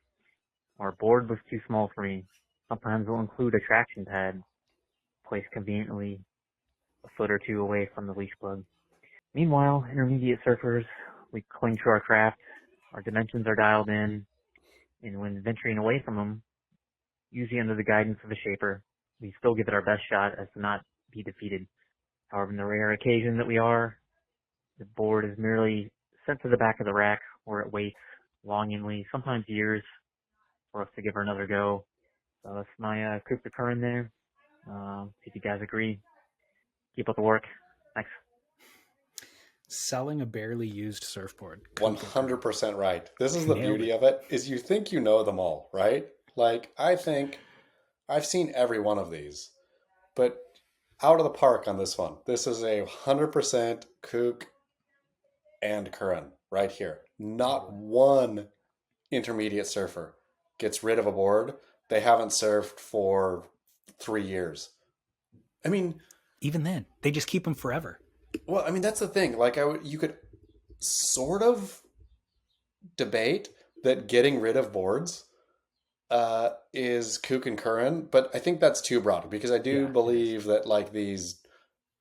or board was too small for me. Sometimes we'll include a traction pad placed conveniently a foot or two away from the leash plug. Meanwhile, intermediate surfers, we cling to our craft, our dimensions are dialed in, and when venturing away from them, usually under the guidance of a shaper, we still give it our best shot as to not be defeated. However, in the rare occasion that we are, the board is merely sent to the back of the rack where it waits longingly, sometimes years, for us to give her another go. So that's my Kook and Current there. If you guys agree, keep up the work. Thanks. Selling a barely used surfboard. Kook and Current. 100% right. This is the Nailed beauty it. of it, is you think you know them all, right? Like, I think I've seen every one of these, but out of the park on this one. This is a 100% Kook and Curran right here. Not Totally. one intermediate surfer gets rid of a board they haven't surfed for 3 years. I mean, Even then, they just keep them forever. well, I mean that's the thing. Like, you could sort of debate that getting rid of boards is Kook and Curran, but I think that's too broad because I do Yeah, it is. believe that like these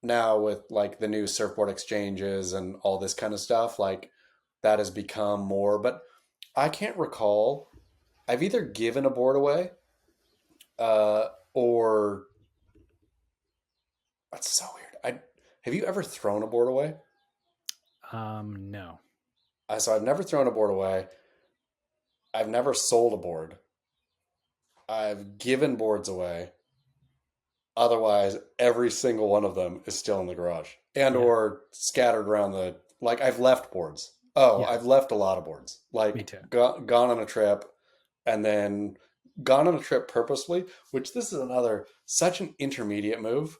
now with like the new surfboard exchanges and all this kind of stuff, like that has become more. But I can't recall. I've either given a board away, or that's so weird. I have you ever thrown a board away? No. So I've never thrown a board away. I've never sold a board. I've given boards away. Otherwise, every single one of them is still in the garage and Yeah. or scattered around the. Like, I've left boards. Oh, Yeah. I've left a lot of boards. Me Like, too. gone on a trip and then gone on a trip purposely, which this is another such an intermediate move,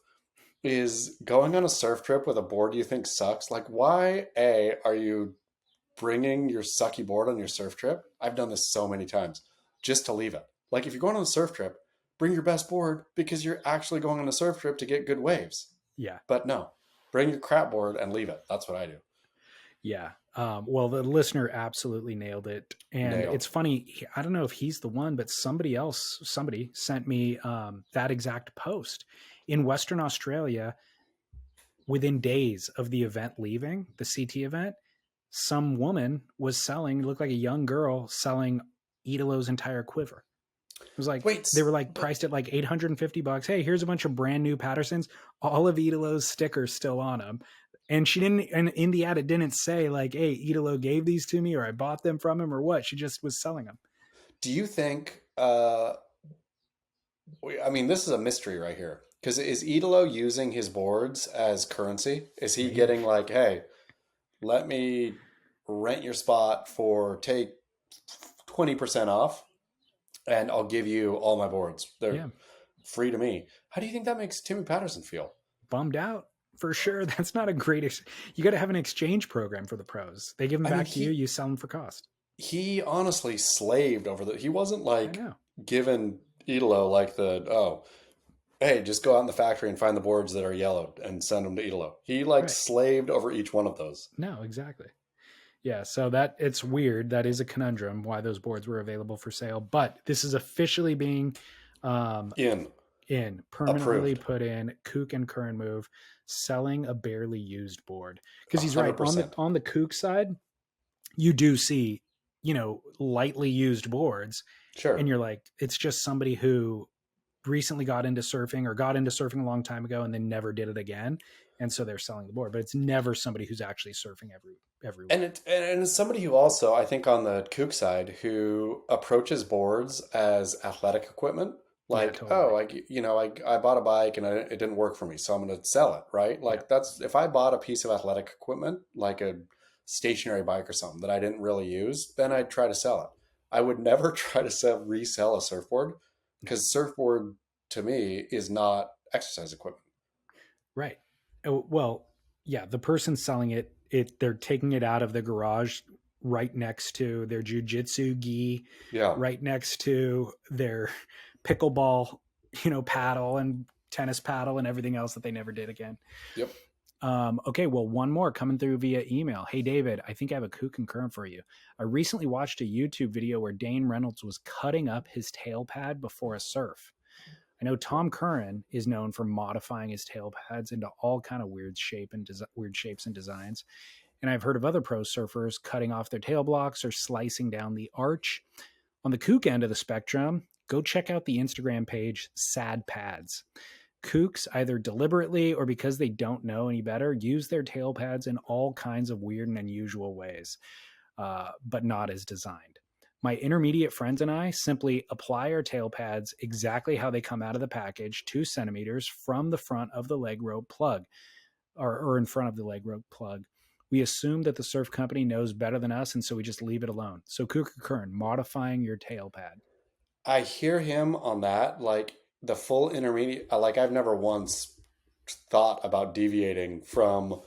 is going on a surf trip with a board you think sucks. Like, why are you bringing your sucky board on your surf trip? I've done this so many times just to leave it. Like, if you're going on a surf trip, bring your best board because you're actually going on a surf trip to get good waves. Yeah. But no, bring your crap board and leave it. That's what I do. Yeah. Well, the listener absolutely nailed it. And Nailed. it's funny. I don't know if he's the one, but somebody sent me that exact post in Western Australia within days of the event leaving, the CT event. Some woman was selling, looked like a young girl selling Idolo's entire quiver. It was like Wait, they were like but priced at like $850. Hey, here's a bunch of brand new Pattersons, all of Idolo's stickers still on them. And she didn't, and in the ad, it didn't say like, hey, Idolo gave these to me or I bought them from him or what. She just was selling them. do you think, I mean, this is a mystery right here. Because is Idolo using his boards as currency? Is he Maybe. getting like, hey, let me rent your spot for take 20% off and I'll give you all my boards. They're Yeah. free to me. How do you think that makes Timmy Patterson feel? Bummed out for sure. That's not a great, you got to have an exchange program for the pros. They give them I mean, back to you, you sell them for cost. he honestly slaved over he wasn't I like know. given Idolo like hey, just go out in the factory and find the boards that are yellowed and send them to Idolo. He like Right. slaved over each one of those. No, exactly. Yeah, so that it's weird. That is a conundrum why those boards were available for sale. But this is officially being um, In permanently approved. put in. Kook and Current move, selling a barely used board. Because he's right 100%. on the Kook side, you do see lightly used boards, and Sure. you're like, it's just somebody who recently got into surfing or got into surfing a long time ago and then never did it again, and so they're selling the board. But it's never somebody who's actually surfing every And week. it's somebody who also, I think on the kook side, who approaches boards as athletic equipment. Yeah, Like, totally. oh, I bought a bike and it didn't work for me, so I'm going to sell it, right? Yeah. Like that's if I bought a piece of athletic equipment, like a stationary bike or something that I didn't really use, then I'd try to sell it. I would never try to resell a surfboard No. because surfboard to me is not exercise equipment. Right. Oh, well, yeah, the person selling they're taking it out of the garage right next to their jujitsu gi, Yeah. right next to their pickleball, paddle and tennis paddle and everything else that they never did again. Yep. Okay, well, one more coming through via email. Hey, David, I think I have a Kook and Current for you. I recently watched a YouTube video where Dane Reynolds was cutting up his tail pad before a surf. I know Tom Curran is known for modifying his tail pads into all kind of weird weird shapes and designs. And I've heard of other pro surfers cutting off their tail blocks or slicing down the arch. On the kook end of the spectrum, go check out the Instagram page Sad Pads. Kooks, either deliberately or because they don't know any better, use their tail pads in all kinds of weird and unusual ways, but not as designed. My intermediate friends and I simply apply our tail pads exactly how they come out of the package, 2 centimeters from the front of the leg rope plug, or in front of the leg rope plug. We assume that the surf company knows better than us, and so we just leave it alone. So, Kook and Current, modifying your tail pad. I hear him on that, like the full intermediate. Like I've never once thought about deviating from.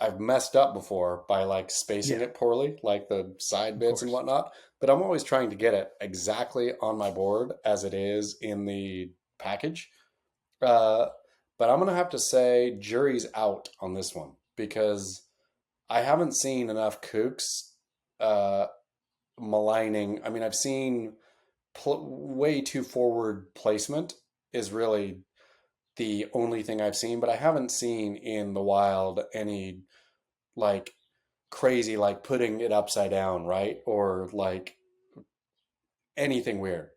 I've messed up before by like spacing Yeah, it poorly, like the side of bits and course. whatnot. But I'm always trying to get it exactly on my board as it is in the package. Uh, but I'm gonna have to say jury's out on this one because I haven't seen enough kooks uh, maligning. I mean, I've seen way too forward placement is really the only thing I've seen, but I haven't seen in the wild any like crazy, like putting it upside down, right? Or like anything weird.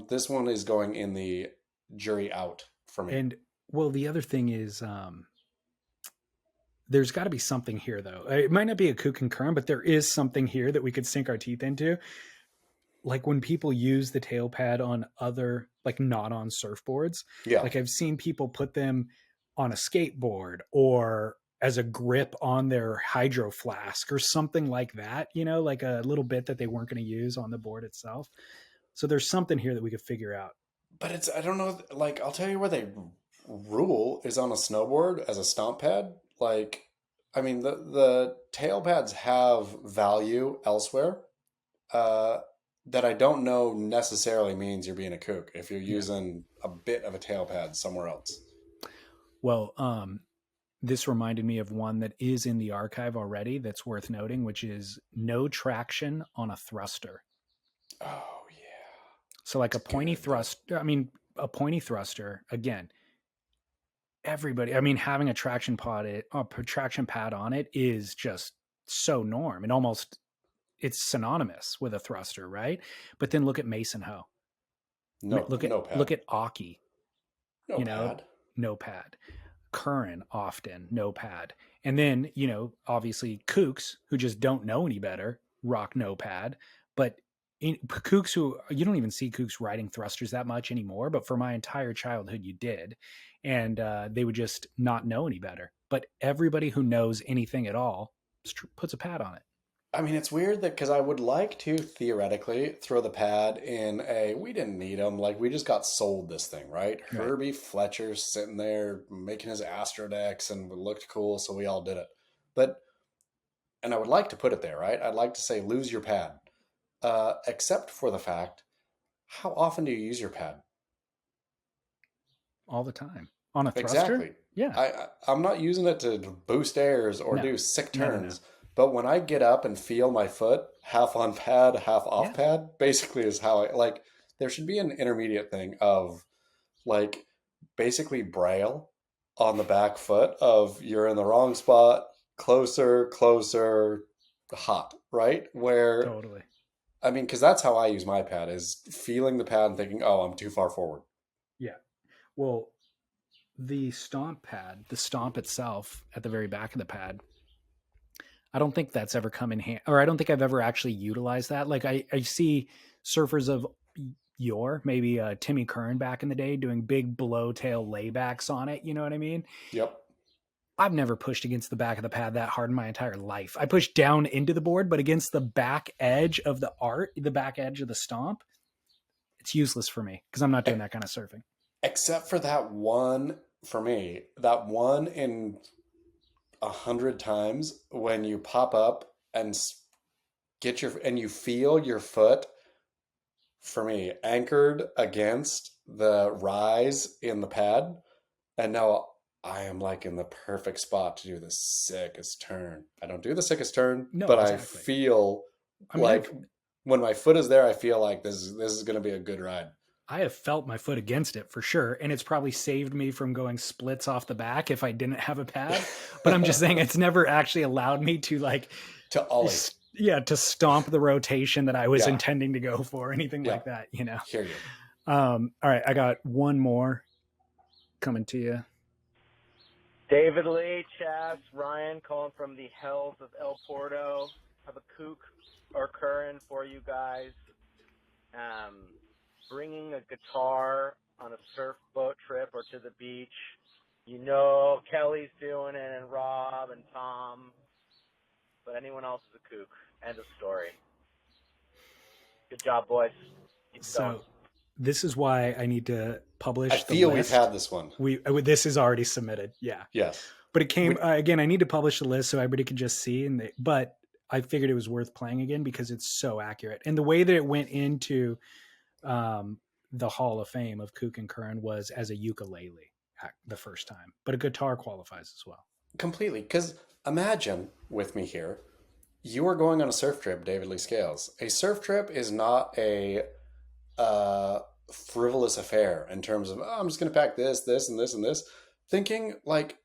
This one is going in the jury out for me. And well, the other thing is, there's got to be something here, though. It might not be a Kook and Current, but there is something here that we could sink our teeth into. Like when people use the tail pad on other, like not on surfboards, Yeah. like I've seen people put them on a skateboard or as a grip on their hydro flask or something like that, like a little bit that they weren't going to use on the board itself. So there's something here that we could figure out. But I don't know, like, I'll tell you where they rule is on a snowboard as a stomp pad. Like, I mean, the tail pads have value elsewhere uh, that I don't know necessarily means you're being a kook if you're Yeah. using a bit of a tail pad somewhere else. Well, this reminded me of one that is in the archive already that's worth noting, which is no traction on a thruster. Oh, yeah. So like a It's pointy good, though. thrust, I mean, a pointy thruster, again, everybody, I mean, having a traction pad on it is just so norm and almost it's synonymous with a thruster, right? But then look at Mason Ho. No, Look at no pad. look at Aki, No you know, pad. no pad. Curran often no pad. And then, obviously kooks who just don't know any better rock no pad. But kooks who you don't even see kooks riding thrusters that much anymore. But for my entire childhood, you did. And they would just not know any better. But everybody who knows anything at all puts a pad on it. I mean, it's weird that because I would like to theoretically throw the pad in we didn't need them. Like, we just got sold this thing, right? Right. Herbie Fletcher's sitting there making his Astrodex and it looked cool, so we all did it. But, and I would like to put it there, right? I'd like to say lose your pad, except for the fact, how often do you use your pad? All the time. On a thruster? Exactly. Yeah. I'm not using it to boost airs or No. do sick No. turns, but when I get up and feel my foot half on pad, half Yeah. off pad, basically is how I like. There should be an intermediate thing of like basically braille on the back foot of you're in the wrong spot, closer, closer, hot, right? Where Totally. I mean, because that's how I use my pad is feeling the pad and thinking, oh, I'm too far forward. Yeah. Well, the stomp pad, the stomp itself at the very back of the pad, I don't think that's ever come in hand, or I don't think I've ever actually utilized that. Like I see surfers of Youre, maybe Timmy Curran back in the day doing big blow tail laybacks on it. You know what I mean? Yep. I've never pushed against the back of the pad that hard in my entire life. I pushed down into the board, but against the back edge of the back edge of the stomp, it's useless for me because I'm not doing that kind of surfing. Except for that one, for me, that one in 100 times when you pop up and you feel your foot, for me, anchored against the rise in the pad, and now I am like in the perfect spot to do the sickest turn. I don't do the sickest turn, No, but exactly. I feel like when my foot is there, I feel like this is going to be a good ride. I have felt my foot against it for sure, and it's probably saved me from going splits off the back if I didn't have a pad. But I'm just saying it's never actually allowed me to to ollie. To stomp the rotation that I was intending to go for, anything like that, you know. Hear you. All right, I got one more coming to you. David Lee, Chas, Ryan, calling from the hells of El Porto. Have a Kook or Curran for you guys. Bringing a guitar on a surf boat trip or to the beach. You know Kelly's doing it, and Rob and Tom. But anyone else is a kook. End of story. Good job, boys. Keep going. This is why I need to publish. I feel we've had this one. This is already submitted. Yeah. Yes. But it came again. I need to publish the list so everybody can just see. But I figured it was worth playing again because it's so accurate. And the way that it went into the Hall of Fame of Kook and Current was as a ukulele the first time, but a guitar qualifies as well. Completely. Because imagine with me here, you are going on a surf trip, David Lee Scales. A surf trip is not a frivolous affair in terms of, I'm just going to pack this, and this, and this. Thinking like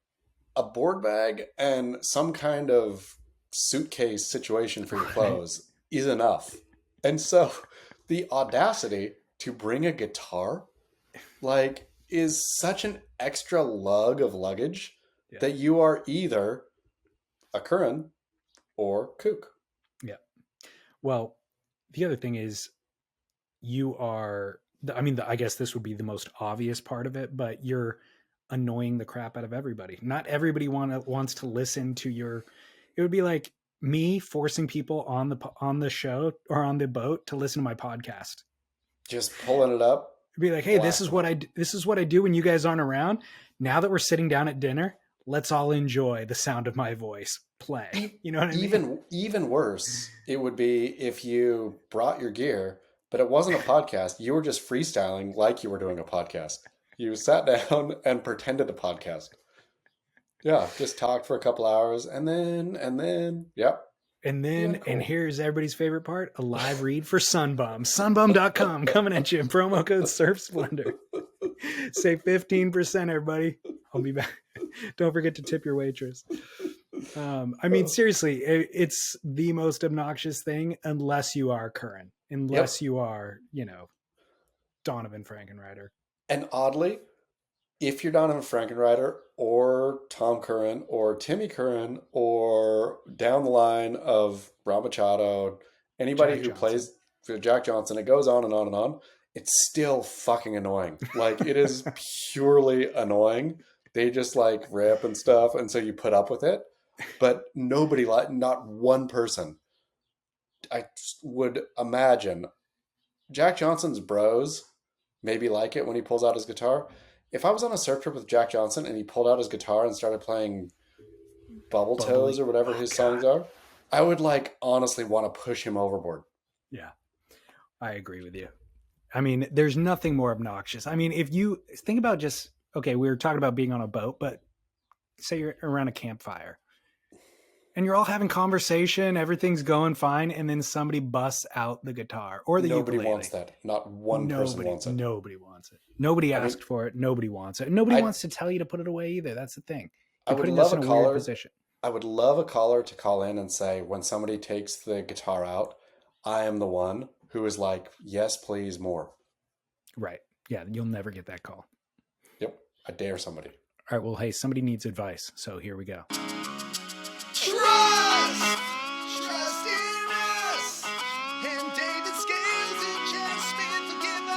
a board bag and some kind of suitcase situation for your clothes is enough. And so the audacity to bring a guitar is such an extra lug of luggage that you are either a Curran or Kook. Yeah. Well, the other thing is you are, I guess this would be the most obvious part of it, but you're annoying the crap out of everybody. Not everybody wants to listen to it would be like me forcing people on the show or on the boat to listen to my podcast. Just pulling it up. It'd be like, hey, this is what I do when you guys aren't around. Now that we're sitting down at dinner, let's all enjoy the sound of my voice play. You know what I mean? Even worse, it would be if you brought your gear, but it wasn't a podcast. You were just freestyling like you were doing a podcast. You sat down and pretended to podcast. Yeah, just talked for a couple hours and then, yep. And then, cool. And here's everybody's favorite part, a live read for Sunbum. Sunbum.com coming at you. Promo code Surf Splendor. Save 15%, everybody. I'll be back. Don't forget to tip your waitress. Seriously, it's the most obnoxious thing unless you are Curran. Unless you are, Donovan Frankenreiter. And oddly, if you're Donovan Frankenreiter or Tom Curran or Timmy Curran or down the line of Rob Machado, anybody who plays for Jack Johnson, it goes on and on and on. It's still fucking annoying. It is purely annoying. They just rip and stuff. And so you put up with it, but nobody, not one person. I would imagine Jack Johnson's bros maybe like it when he pulls out his guitar. If I was on a surf trip with Jack Johnson and he pulled out his guitar and started playing Bubble Toes or whatever his songs are, I would honestly want to push him overboard. Yeah, I agree with you. There's nothing more obnoxious. If you think about we were talking about being on a boat, but say you're around a campfire and you're all having conversation, everything's going fine, and then somebody busts out the guitar or the ukulele. Nobody wants that. Not one person wants it. Nobody wants it. Nobody asked for it. Nobody wants it. Nobody wants to tell you to put it away either. That's the thing. You're putting us in a weird position. I would love a caller to call in and say, when somebody takes the guitar out, I am the one who is like, yes, please, more. Right. Yeah, you'll never get that call. Yep. I dare somebody. All right. Well, hey, somebody needs advice. So here we go. Trust in us. And David Scales and Jack Smith will give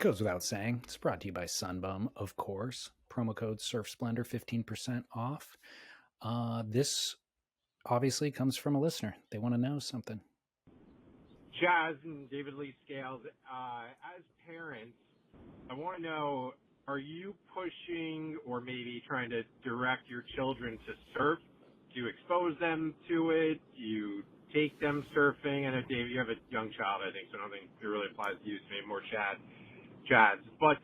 goes without saying. It's brought to you by Sunbum, of course. Promo code SurfSplendor, 15% off. This obviously comes from a listener. They want to know something. Chaz and David Lee Scales, as parents, I want to know, are you pushing or maybe trying to direct your children to surf? Do you expose them to it? Do you take them surfing? I know, Dave, you have a young child, I think, so I don't think it really applies to you, so maybe more Chaz. But,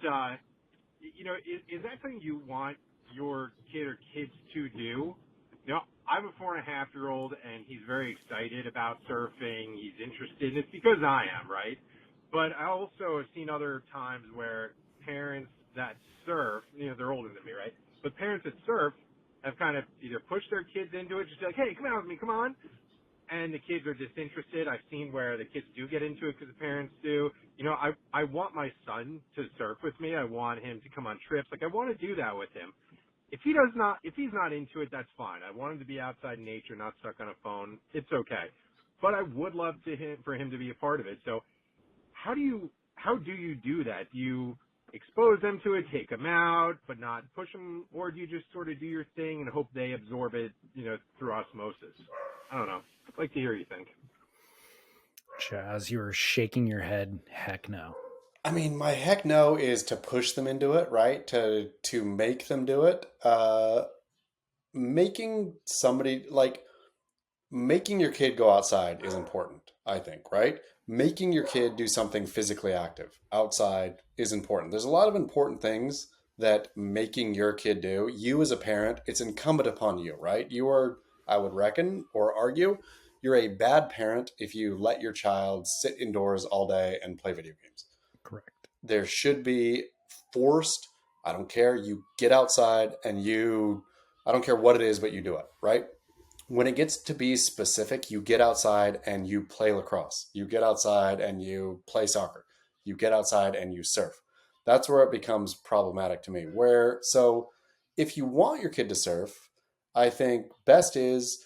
is that something you want your kid or kids to do? I have a 4.5-year-old, and he's very excited about surfing. He's interested, and it's because I am, right? But I also have seen other times where parents that surf, they're older than me, right? But parents that surf have kind of either pushed their kids into it, just like, hey, come out with me, come on. And the kids are disinterested. I've seen where the kids do get into it because the parents do. I want my son to surf with me. I want him to come on trips. Like, I want to do that with him. If he's not into it, that's fine. I want him to be outside in nature, not stuck on a phone. It's okay. But I would love for him to be a part of it. So how do you do that? Do you expose them to it, take them out, but not push them, or do you just sort of do your thing and hope they absorb it, through osmosis? I don't know. I'd like to hear what you think. Chaz, you were shaking your head. Heck no. I mean, my heck no is to push them into it, right? To make them do it. Making your kid go outside is important, I think, right? Making your kid do something physically active outside is important. There's a lot of important things that making your kid do. You as a parent, it's incumbent upon you, right? You are, I would reckon or argue, you're a bad parent if you let your child sit indoors all day and play video games. Correct. There should be forced, I don't care, you get outside and I don't care what it is, but you do it, right? When it gets to be specific, you get outside and you play lacrosse. You get outside and you play soccer. You get outside and you surf. That's where it becomes problematic to me. So if you want your kid to surf, I think best is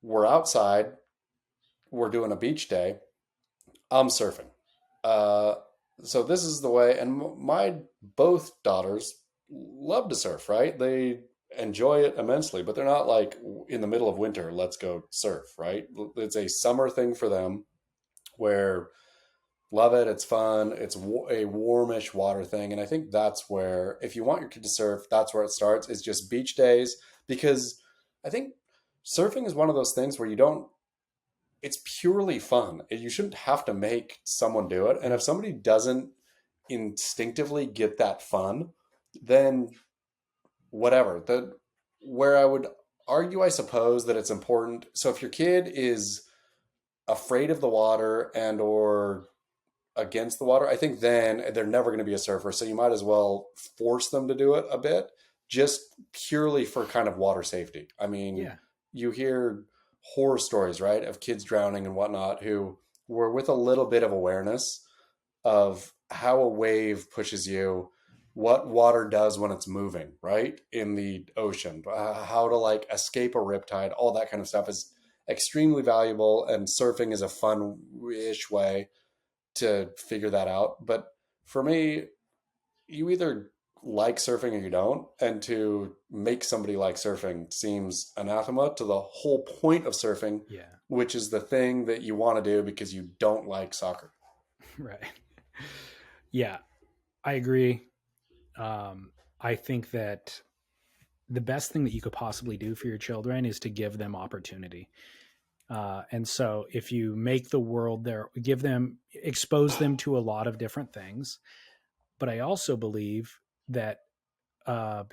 we're outside, we're doing a beach day, I'm surfing. So this is the way, and my both daughters love to surf, right? They enjoy it immensely, but they're not like in the middle of winter, let's go surf, right? It's a summer thing for them where love it, it's fun, it's a warmish water thing. And I think that's where, if you want your kid to surf, that's where it starts, is just beach days, because I think surfing is one of those things where it's purely fun. You shouldn't have to make someone do it. And if somebody doesn't instinctively get that fun, then whatever. Where I would argue, I suppose, that it's important. So if your kid is afraid of the water and or against the water, I think then they're never going to be a surfer. So you might as well force them to do it a bit, just purely for kind of water safety. I mean, Yeah. You hear horror stories, right, of kids drowning and whatnot who were with a little bit of awareness of how a wave pushes you, what water does when it's moving, right, in the ocean, how to like escape a riptide, all that kind of stuff is extremely valuable. And surfing is a fun-ish way to figure that out. But for me, you either like surfing or you don't. And to make somebody like surfing seems anathema to the whole point of surfing, Yeah. which is the thing that you want to do because you don't like soccer. Right. Yeah, I agree. I think that the best thing that you could possibly do for your children is to give them opportunity. And so if you make the world there, expose them to a lot of different things. But I also believe that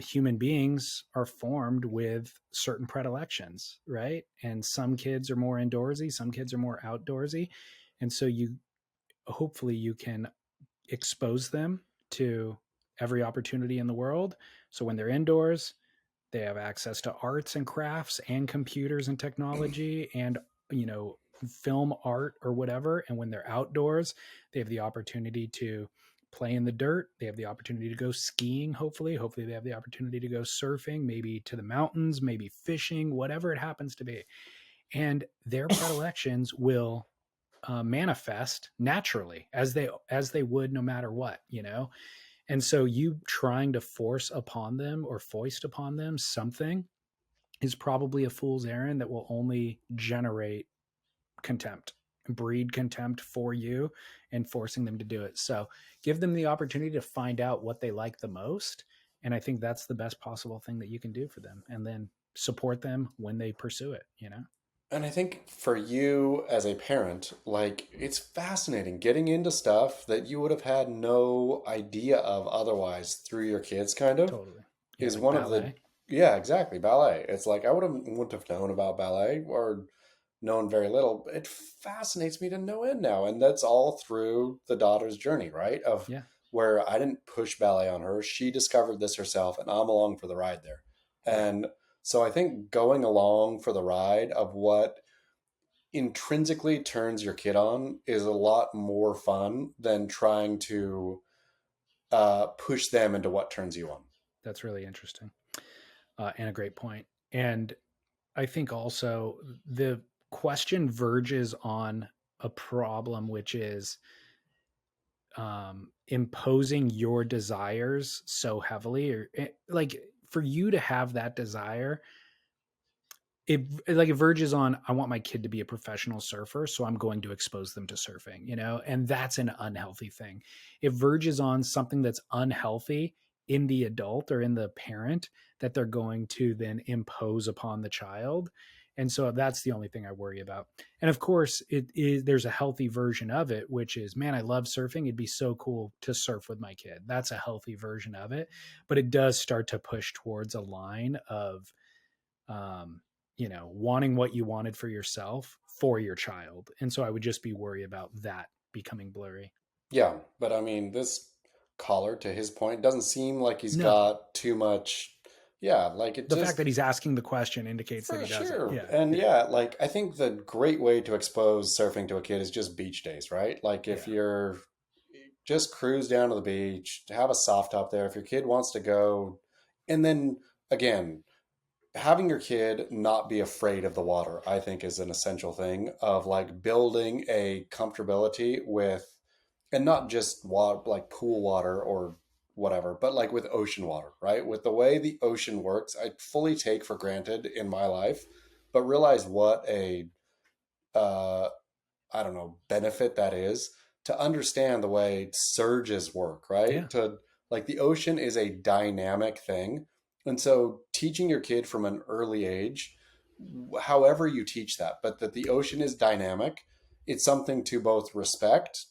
human beings are formed with certain predilections, right? And some kids are more indoorsy, some kids are more outdoorsy. And so hopefully you can expose them to every opportunity in the world. So when they're indoors, they have access to arts and crafts and computers and technology and, film art or whatever. And when they're outdoors, they have the opportunity to play in the dirt. They have the opportunity to go skiing, hopefully. Hopefully they have the opportunity to go surfing, maybe to the mountains, maybe fishing, whatever it happens to be. And their predilections will manifest naturally as they would no matter what, you know. And so you trying to force upon them or foist upon them something is probably a fool's errand that will only generate contempt, breed contempt for you, and forcing them to do it. So give them the opportunity to find out what they like the most. And I think that's the best possible thing that you can do for them. And then support them when they pursue it, you know? And I think for you as a parent, like it's fascinating getting into stuff that you would have had no idea of otherwise through your kids, kind of, Totally. Yeah, is like one of the, ballet. yeah, exactly, ballet. It's like I wouldn't have known about ballet or known very little. It fascinates me to no end now. And that's all through the daughter's journey, right? Of Yeah. where I didn't push ballet on her. She discovered this herself, and I'm along for the ride there. Right. And so I think going along for the ride of what intrinsically turns your kid on is a lot more fun than trying to push them into what turns you on. That's really interesting. And a great point. And I think also the question verges on a problem, which is imposing your desires so heavily, or like for you to have that desire, it verges on, I want my kid to be a professional surfer, so I'm going to expose them to surfing, you know, and that's an unhealthy thing. It verges on something that's unhealthy in the adult or in the parent that they're going to then impose upon the child. And so that's the only thing I worry about. And of course, there's a healthy version of it, which is, man, I love surfing. It'd be so cool to surf with my kid. That's a healthy version of it. But it does start to push towards a line of um, wanting what you wanted for yourself for your child. And so I would just be worried about that becoming blurry. Yeah, but I mean, this caller, to his point, doesn't seem like he's No, got too much. Yeah, like it the fact just that he's asking the question indicates that for he doesn't. sure. Yeah. And Yeah. yeah, like I think the great way to expose surfing to a kid is just beach days, right? Like if Yeah. you're just cruise down to the beach, have a soft top there. If your kid wants to go, and then again, having your kid not be afraid of the water, I think is an essential thing of like building a comfortability with, and not just water, like pool water or whatever, but like with ocean water, right? With the way the ocean works, I fully take for granted in my life, but realize what a, uh, I don't know, benefit that is to understand the way surges work, Yeah. right? To like the ocean is a dynamic thing. And so teaching your kid from an early age, however you teach that, but that the ocean is dynamic, it's something to both respect,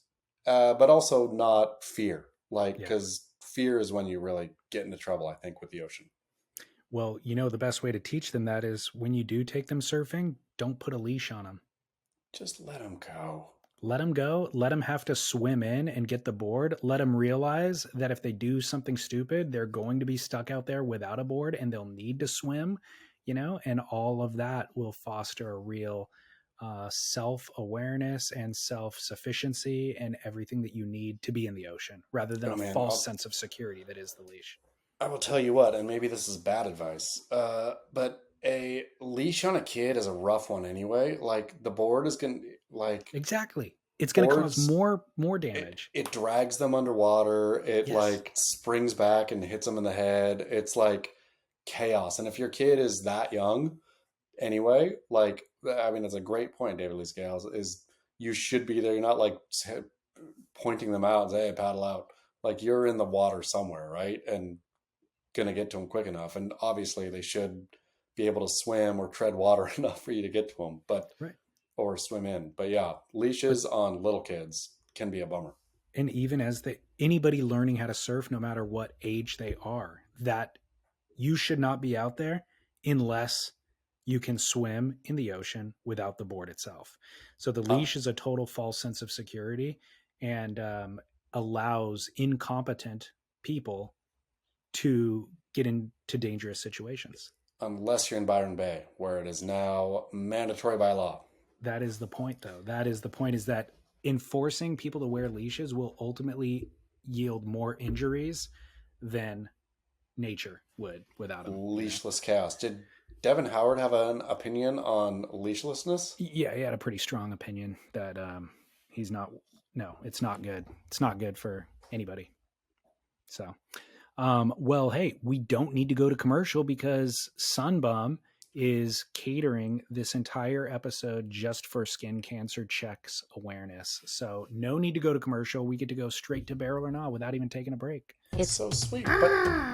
but also not fear. Like, Yeah. because fear is when you really get into trouble, I think, with the ocean. Well, the best way to teach them that is when you do take them surfing, don't put a leash on them. Just let them go. Let them go. Let them have to swim in and get the board. Let them realize that if they do something stupid, they're going to be stuck out there without a board and they'll need to swim, and all of that will foster a real self awareness and self sufficiency and everything that you need to be in the ocean rather than Oh a man, false sense of security that is the leash. I will tell you what, and maybe this is bad advice, but a leash on a kid is a rough one anyway. Like the board is going to, like, Exactly. It's going to cause boards, more it, damage. it drags them underwater. It Yes. like springs back and hits them in the head. It's like chaos. And if your kid is that young anyway, like, I mean, it's a great point, David Lee Scales, is you should be there. You're not like pointing them out and say, hey, paddle out. Like you're in the water somewhere, right? And going to get to them quick enough. And obviously, they should be able to swim or tread water enough for you to get to them, but Right. or swim in. But yeah, But leashes on little kids can be a bummer. and even as anybody learning how to surf, no matter what age they are, that you should not be out there unless you can swim in the ocean without the board itself. So the Uh, leash is a total false sense of security and allows incompetent people to get into dangerous situations. unless you're in Byron Bay, where it is now mandatory by law. That is the point, though. That is the point, is that enforcing people to wear leashes will ultimately yield more injuries than nature would without them. Leashless chaos. Did Devin Howard have an opinion on leashlessness? Yeah, he had a pretty strong opinion that He's not. No, it's not good. It's not good for anybody. So, well, hey, we don't need to go to commercial because Sunbum is catering this entire episode just for skin cancer checks awareness. So no need to go to commercial. We get to go straight to Barrel or Not without even taking a break. It's so sweet. But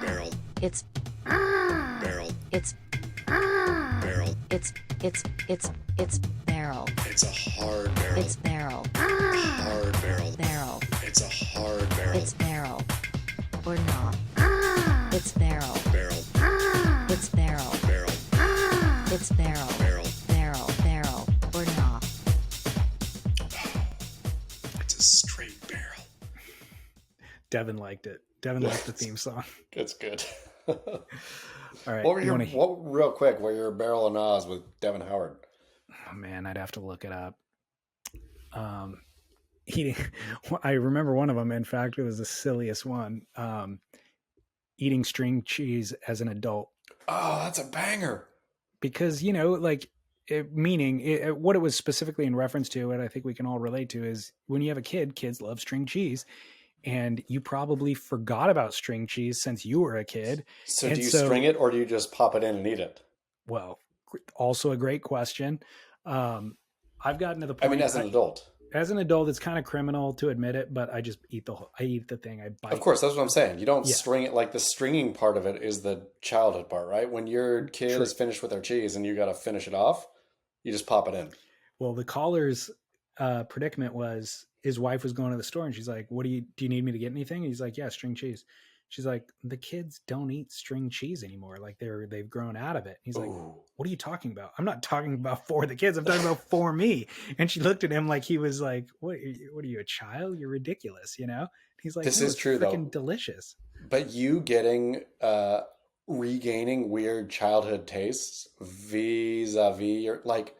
Barrel. It's Barrel. it's Barrel. it's barrel. It's a hard barrel. It's barrel. Hard barrel. Barrel. It's a hard barrel. It's barrel. Or not. It's barrel. Barrel. It's barrel. Barrel. It's barrel. Barrel. Barrel. Or not. It's a straight barrel. Devin liked it. Devin liked the theme song. It's good. All right. Real quick, what your Barrel or Nas with Devin Howard? Oh, man, I'd have to look it up. Eating. I remember one of them. In fact, it was the silliest one. Eating string cheese as an adult. Oh, that's a banger. Because, what it was specifically in reference to, and I think we can all relate to, is when you have a kid, kids love string cheese. And you probably forgot about string cheese since you were a kid. So do you string it or do you just pop it in and eat it? Well, also a great question. I've gotten to the point. I mean, as an adult. As an adult, it's kind of criminal to admit it, but I just eat the thing. I bite. Of course, that's what I'm saying. You don't string it. Like the stringing part of it is the childhood part, right? When your kid is finished with their cheese and you got to finish it off, you just pop it in. Well, the caller's predicament was his wife was going to the store and she's like, do you need me to get anything? And he's like, yeah, string cheese. She's like, the kids don't eat string cheese anymore. Like they've grown out of it. He's like, what are you talking about? I'm not talking about for the kids. I'm talking about for me. And she looked at him like he was like, what are you, a child? You're ridiculous. He's like, this is true though. Delicious. But you getting, regaining weird childhood tastes vis-a-vis your, like,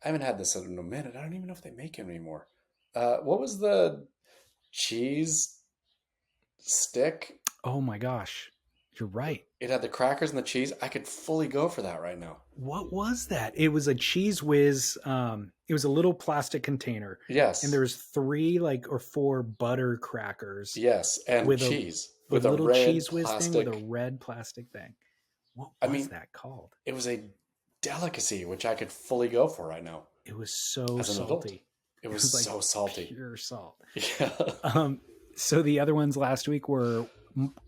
I haven't had this in a minute. I don't even know if they make it anymore. What was the cheese stick? Oh my gosh. You're right. It had the crackers and the cheese. I could fully go for that right now. What was that? It was a Cheese Whiz. It was a little plastic container. Yes. And there was 3 or 4 butter crackers. Yes. And with cheese. With a little red Cheese Whiz plastic thing with a red plastic thing. What was that called? It was a delicacy, which I could fully go for right now. It was so salty. It was so salty. Pure salt. Yeah. So the other ones last week were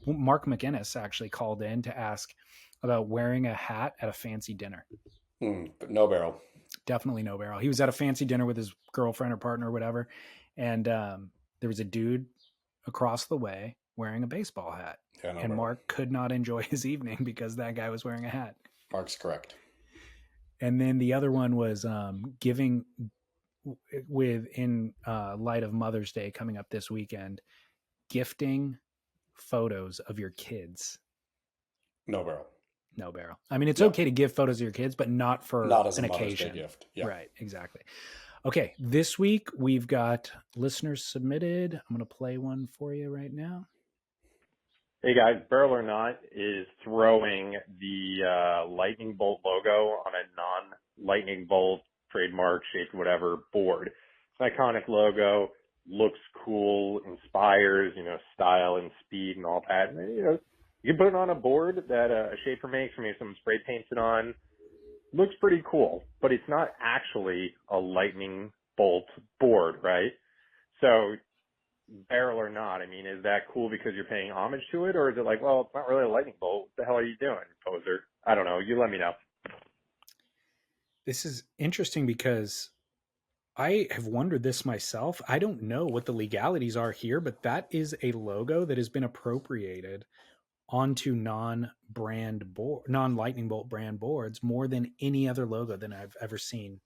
Mark McInnes actually called in to ask about wearing a hat at a fancy dinner. But no barrel. Definitely no barrel. He was at a fancy dinner with his girlfriend or partner or whatever. And there was a dude across the way wearing a baseball hat. Yeah, no and barrel. Mark could not enjoy his evening because that guy was wearing a hat. Mark's correct. And then the other one was giving in light of Mother's Day coming up this weekend, gifting photos of your kids. No barrel. No barrel. I mean, it's okay to give photos of your kids, but not as an occasion. Gift. Yeah. Right. Exactly. Okay. This week we've got listeners submitted. I'm going to play one for you right now. Hey guys, Barrel or Not is throwing the lightning bolt logo on a non-lightning bolt trademark shaped whatever board. It's an iconic logo, looks cool, inspires, style and speed and all that. And, you can put it on a board that a shaper makes, maybe someone spray paints it on. Looks pretty cool, but it's not actually a lightning bolt board, right? So Barrel or Not, I mean, is that cool because you're paying homage to it, or is it like, well, it's not really a lightning bolt. What the hell are you doing, poser? I don't know. You let me know. This is interesting because I have wondered this myself. I don't know what the legalities are here, but that is a logo that has been appropriated onto non-lightning bolt brand boards more than any other logo than I've ever seen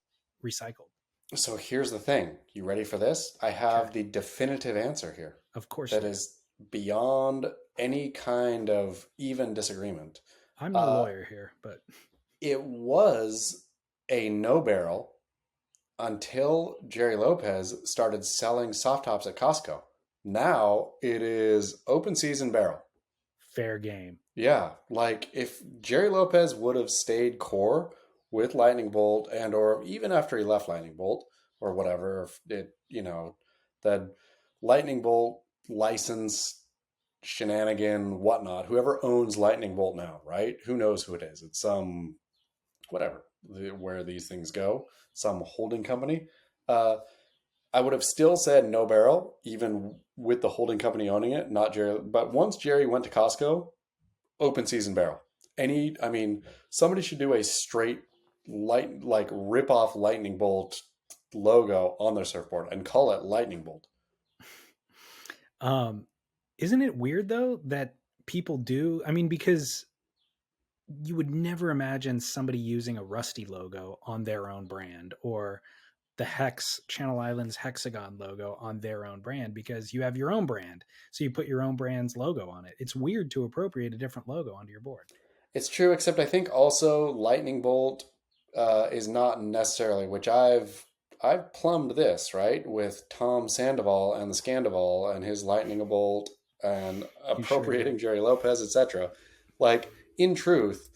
recycled. So here's the thing. You ready for this? I have the definitive answer here. Of course. That is beyond any kind of even disagreement. I'm not a lawyer here, but it was a no barrel until Jerry Lopez started selling soft tops at Costco. Now it is open season barrel. Fair game. Yeah. Like if Jerry Lopez would have stayed core with Lightning Bolt or even after he left Lightning Bolt or whatever, if it, That lightning bolt license shenanigan, whatnot, whoever owns lightning bolt now, right? Who knows who it is? It's some, whatever, where these things go, some holding company. I would have still said no barrel, even with the holding company owning it, not Jerry. But once Jerry went to Costco, open season barrel. I mean, somebody should do a straight like rip off lightning bolt logo on their surfboard and call it lightning bolt. Isn't it weird though that people do? I mean, because you would never imagine somebody using a Rusty logo on their own brand, or the Hex Channel Islands hexagon logo on their own brand, because you have your own brand. So you put your own brand's logo on it. It's weird to appropriate a different logo onto your board. It's true, except I think also lightning bolt is not necessarily, which I've plumbed this, right, with Tom Sandoval and the Scandoval and his lightning bolt and appropriating sure Jerry Lopez, etc. Like, in truth,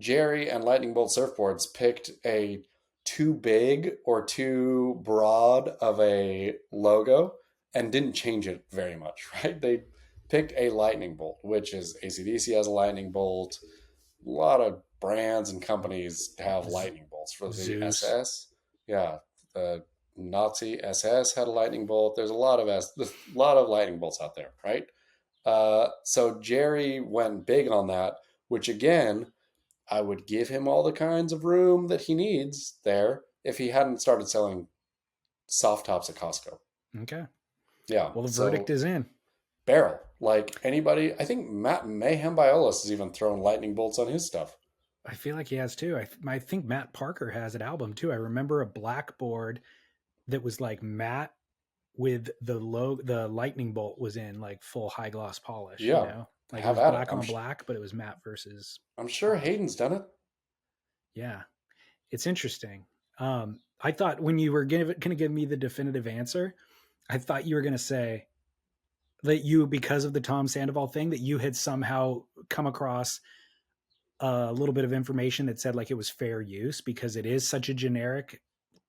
Jerry and Lightning Bolt Surfboards picked a too big or too broad of a logo and didn't change it very much, right? They picked a lightning bolt, which is AC/DC has a lightning bolt. A lot of brands and companies have lightning bolts for the Zeus. SS. Yeah, the Nazi SS had a lightning bolt. There's a lot of lightning bolts out there, right? So Jerry went big on that, which again, I would give him all the kinds of room that he needs there if he hadn't started selling soft tops at Costco. Okay. Yeah. Well, the verdict is in. Barrel. Like anybody, I think Matt Mayhem Biolos has even thrown lightning bolts on his stuff. I feel like he has too. I think Matt Parker has an album too. I remember a blackboard that was like matte with the lightning bolt was in like full high gloss polish. Yeah. You know? Like it Have was at black it. on black, but it was matte versus. I'm sure Hayden's done it. Yeah, it's interesting. I thought when you were going to give me the definitive answer, I thought you were going to say that you, because of the Tom Sandoval thing, that you had somehow come across a little bit of information that said like it was fair use because it is such a generic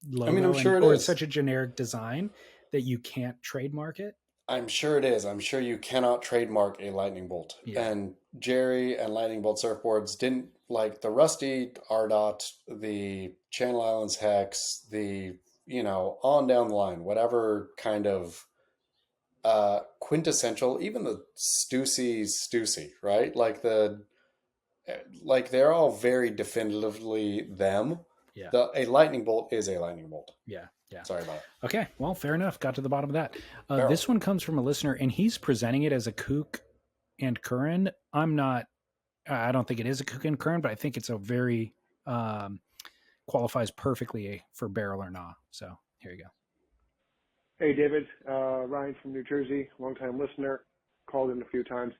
logo. I mean, I'm sure or it it's is. such a generic design that you can't trademark it. I'm sure it is. I'm sure you cannot trademark a lightning bolt. Yeah. And Jerry and Lightning Bolt Surfboards didn't, like the Rusty RDOT, the Channel Islands Hex, the, on down the line, whatever kind of quintessential, even the Stussy, right? Like they're all very definitively them. Yeah. A lightning bolt is a lightning bolt. Yeah. Yeah. Sorry about it. Okay. Well, fair enough. Got to the bottom of that. This one comes from a listener and he's presenting it as a Kook and Curran. I don't think it is a Kook and Current, but I think it's a very, qualifies perfectly for barrel or not. So here you go. Hey, David. Ryan from New Jersey, longtime listener, called in a few times.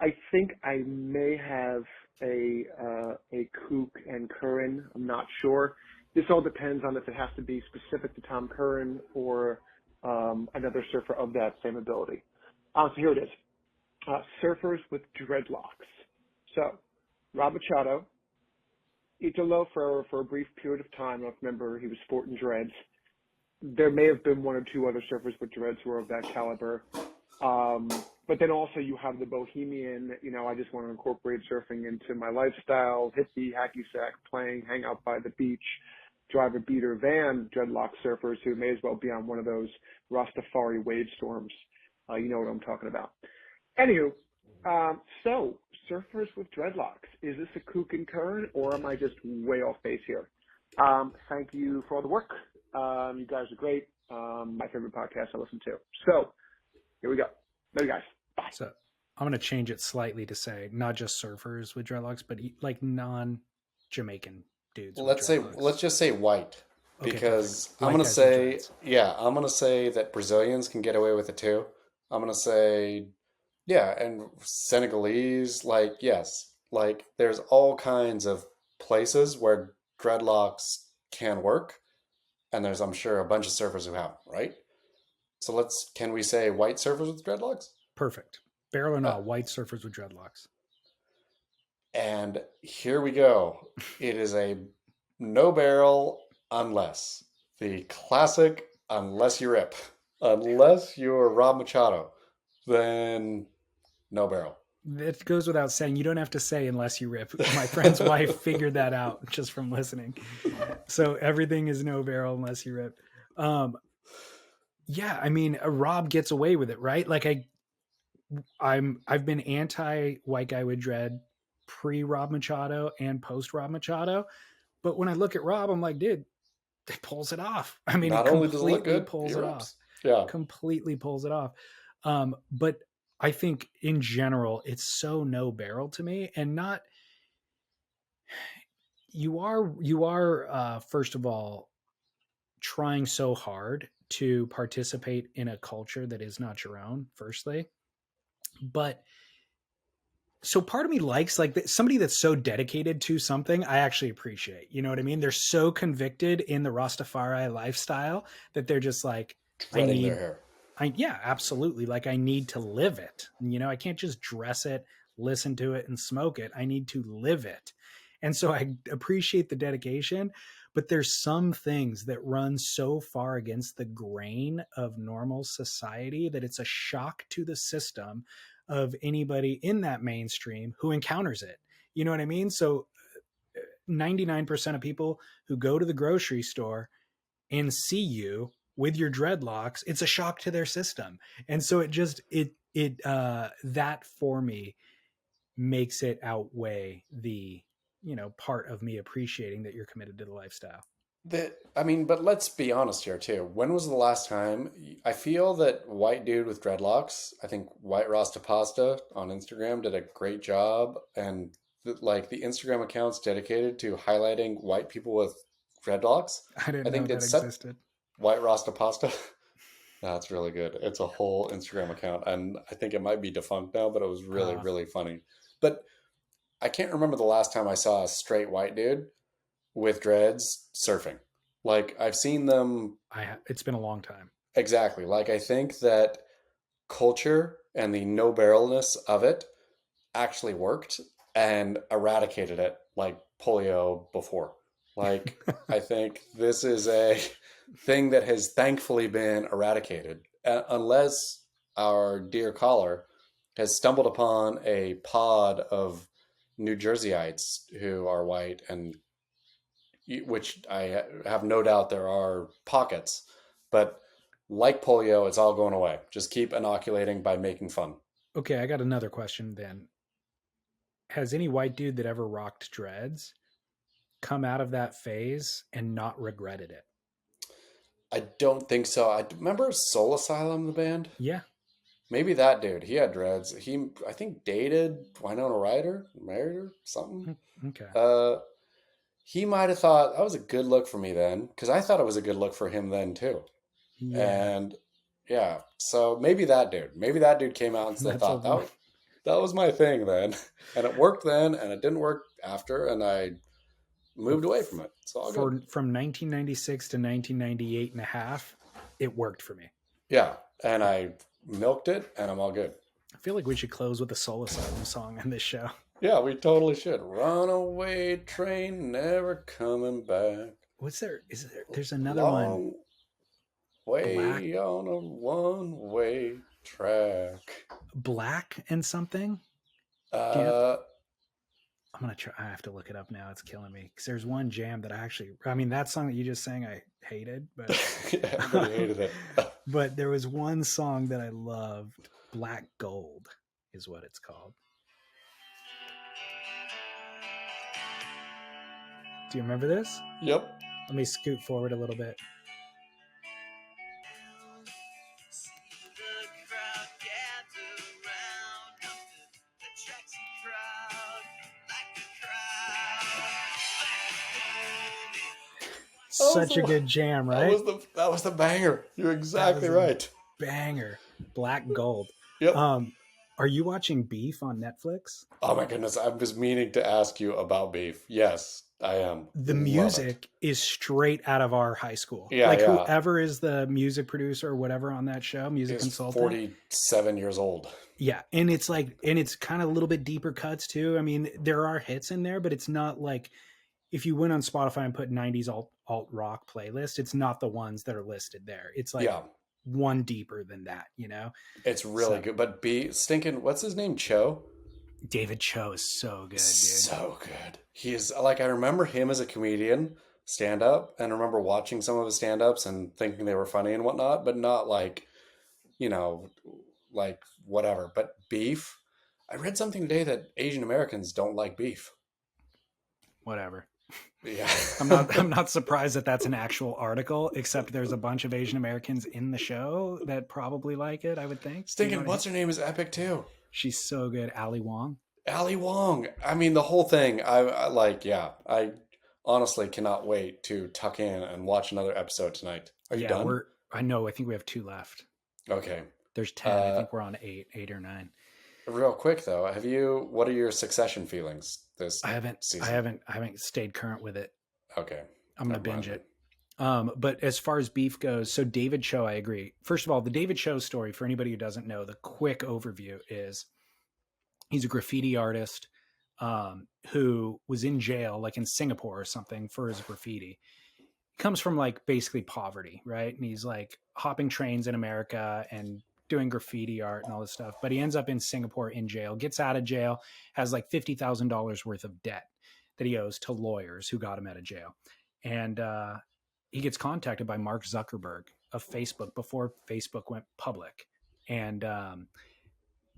I think I may have a Kook and Curran. I'm not sure. This all depends on if it has to be specific to Tom Curran or another surfer of that same ability. So here it is. Surfers with dreadlocks. So, Rob Machado, Italo for a brief period of time. I don't remember, he was sporting dreads. There may have been one or two other surfers with dreads who were of that caliber. But then also you have the bohemian, I just want to incorporate surfing into my lifestyle, hippie, hacky sack, playing, hang out by the beach, drive a beater van, dreadlock surfers who may as well be on one of those Rastafari wave storms. You know what I'm talking about. Anywho, so surfers with dreadlocks, is this a Kook and Current or am I just way off base here? Thank you for all the work. You guys are great. My favorite podcast I listen to. So here we go. Love you guys. Bye. So I'm going to change it slightly to say not just surfers with dreadlocks, but like non-Jamaican dudes. Well, let's just say white, because okay, I'm going to say that Brazilians can get away with it too. I'm going to say, and Senegalese, yes, there's all kinds of places where dreadlocks can work. And there's, I'm sure, a bunch of surfers who have them, right? So can we say white surfers with dreadlocks? Perfect. Barrel or not, white surfers with dreadlocks. And here we go. It is a no barrel unless. The classic unless you rip. Unless you're Rob Machado, then no barrel. It goes without saying. You don't have to say unless you rip. My friend's wife figured that out just from listening. So everything is no barrel unless you rip. Yeah, I mean, Rob gets away with it, right? Like I've been anti white guy with dread pre Rob Machado and post Rob Machado, but when I look at Rob, I'm like, dude, he pulls it off. I mean, he Not only does it look completely good, pulls he it off. rips. Yeah. Completely pulls it off. But I think in general, it's so no barrel to me, and not you are first of all trying so hard to participate in a culture that is not your own. Firstly, but so part of me likes like somebody that's so dedicated to something I actually appreciate. You know what I mean? They're so convicted in the Rastafari lifestyle that they're just like, I Dreading their need, hair. yeah, absolutely. Like I need to live it. You know, I can't just dress it, listen to it, and smoke it. I need to live it. And so I appreciate the dedication, but there's some things that run so far against the grain of normal society that it's a shock to the system of anybody in that mainstream who encounters it. You know what I mean? So 99% of people who go to the grocery store and see you with your dreadlocks, it's a shock to their system. And so that for me makes it outweigh the, part of me appreciating that you're committed to the lifestyle. But let's be honest here too. When was the last time? I feel that white dude with dreadlocks, I think White Rasta Pasta on Instagram did a great job, and like the Instagram accounts dedicated to highlighting white people with dreadlocks, I didn't I know think that did set existed. White Rasta Pasta. That's really good. It's a whole Instagram account, and I think it might be defunct now, but it was really, really funny. But I can't remember the last time I saw a straight white dude with dreads surfing. Like I've seen them It's been a long time. exactly. Like I think that culture and the no barrelness of it actually worked and eradicated it like polio before. Like I think this is a thing that has thankfully been eradicated, unless our dear caller has stumbled upon a pod of New Jerseyites who are white, and which I have no doubt there are pockets, but like polio, it's all going away. Just keep inoculating by making fun. Okay, I got another question then. Has any white dude that ever rocked dreads come out of that phase and not regretted it? I don't think so. I remember Soul Asylum, the band. Yeah. Maybe that dude. He had dreads. I think, dated Winona Ryder, married her, something. Okay. He might have thought that was a good look for me then, because I thought it was a good look for him then too. Yeah. And yeah, so maybe that dude came out and thought that was my thing then, and it worked then, and it didn't work after, and I moved away from it. It's all good. From 1996 to 1998 and a half, it worked for me. Yeah, and I milked it, and I'm all good. I feel like we should close with a Soul Asylum song on this show. Yeah, we totally should. Runaway train, never coming back. What's there? There's another one. Way on a one-way track. Black and something? I'm going to try. I have to look it up now. It's killing me. Because there's one jam that that song that you just sang, I hated. But yeah, everybody hated it. But there was one song that I loved. Black Gold is what it's called. Do you remember this? Yep. Let me scoot forward a little bit. Such a good jam, right? That was the banger. You're exactly right. Banger. Black Gold. Yep. Are you watching Beef on Netflix? Oh my goodness. I was meaning to ask you about Beef. Yes, I am. The music is straight out of our high school. Yeah. Whoever is the music producer or whatever on that show, music consultant. 47 years old. Yeah. And it's kind of a little bit deeper cuts too. I mean, there are hits in there, but it's not like if you went on Spotify and put 90s alt rock playlist, it's not the ones that are listed there. It's like one deeper than that, you know? It's really So good. But stinking, what's his name? Cho? David Cho is so good, dude. So good. He is like, I remember him as a comedian, stand up, and I remember watching some of his stand ups and thinking they were funny and whatnot, but not like, you know, like whatever. But beef, I read something today that Asian Americans don't like beef. Whatever. Yeah. I'm not surprised that that's an actual article, except there's a bunch of Asian Americans in the show that probably like it, I would think. Stinking, what's her name is epic too. She's so good. Ali Wong. Ali Wong. I mean, the whole thing. I like. Yeah, I honestly cannot wait to tuck in and watch another episode tonight. Are you done? I know. I think we have 2 left. Okay. There's 10. I think we're on 8 or 9. Real quick though, what are your Succession feelings this season? I haven't stayed current with it. Okay. I'm gonna binge it. But as far as beef goes, so David Cho, I agree. First of all, the David Cho story, for anybody who doesn't know, the quick overview is he's a graffiti artist who was in jail, like in Singapore or something, for his graffiti. He comes from like basically poverty, right? And he's like hopping trains in America and doing graffiti art and all this stuff. But he ends up in Singapore in jail, gets out of jail, has like $50,000 worth of debt that he owes to lawyers who got him out of jail. And he gets contacted by Mark Zuckerberg of Facebook before Facebook went public. And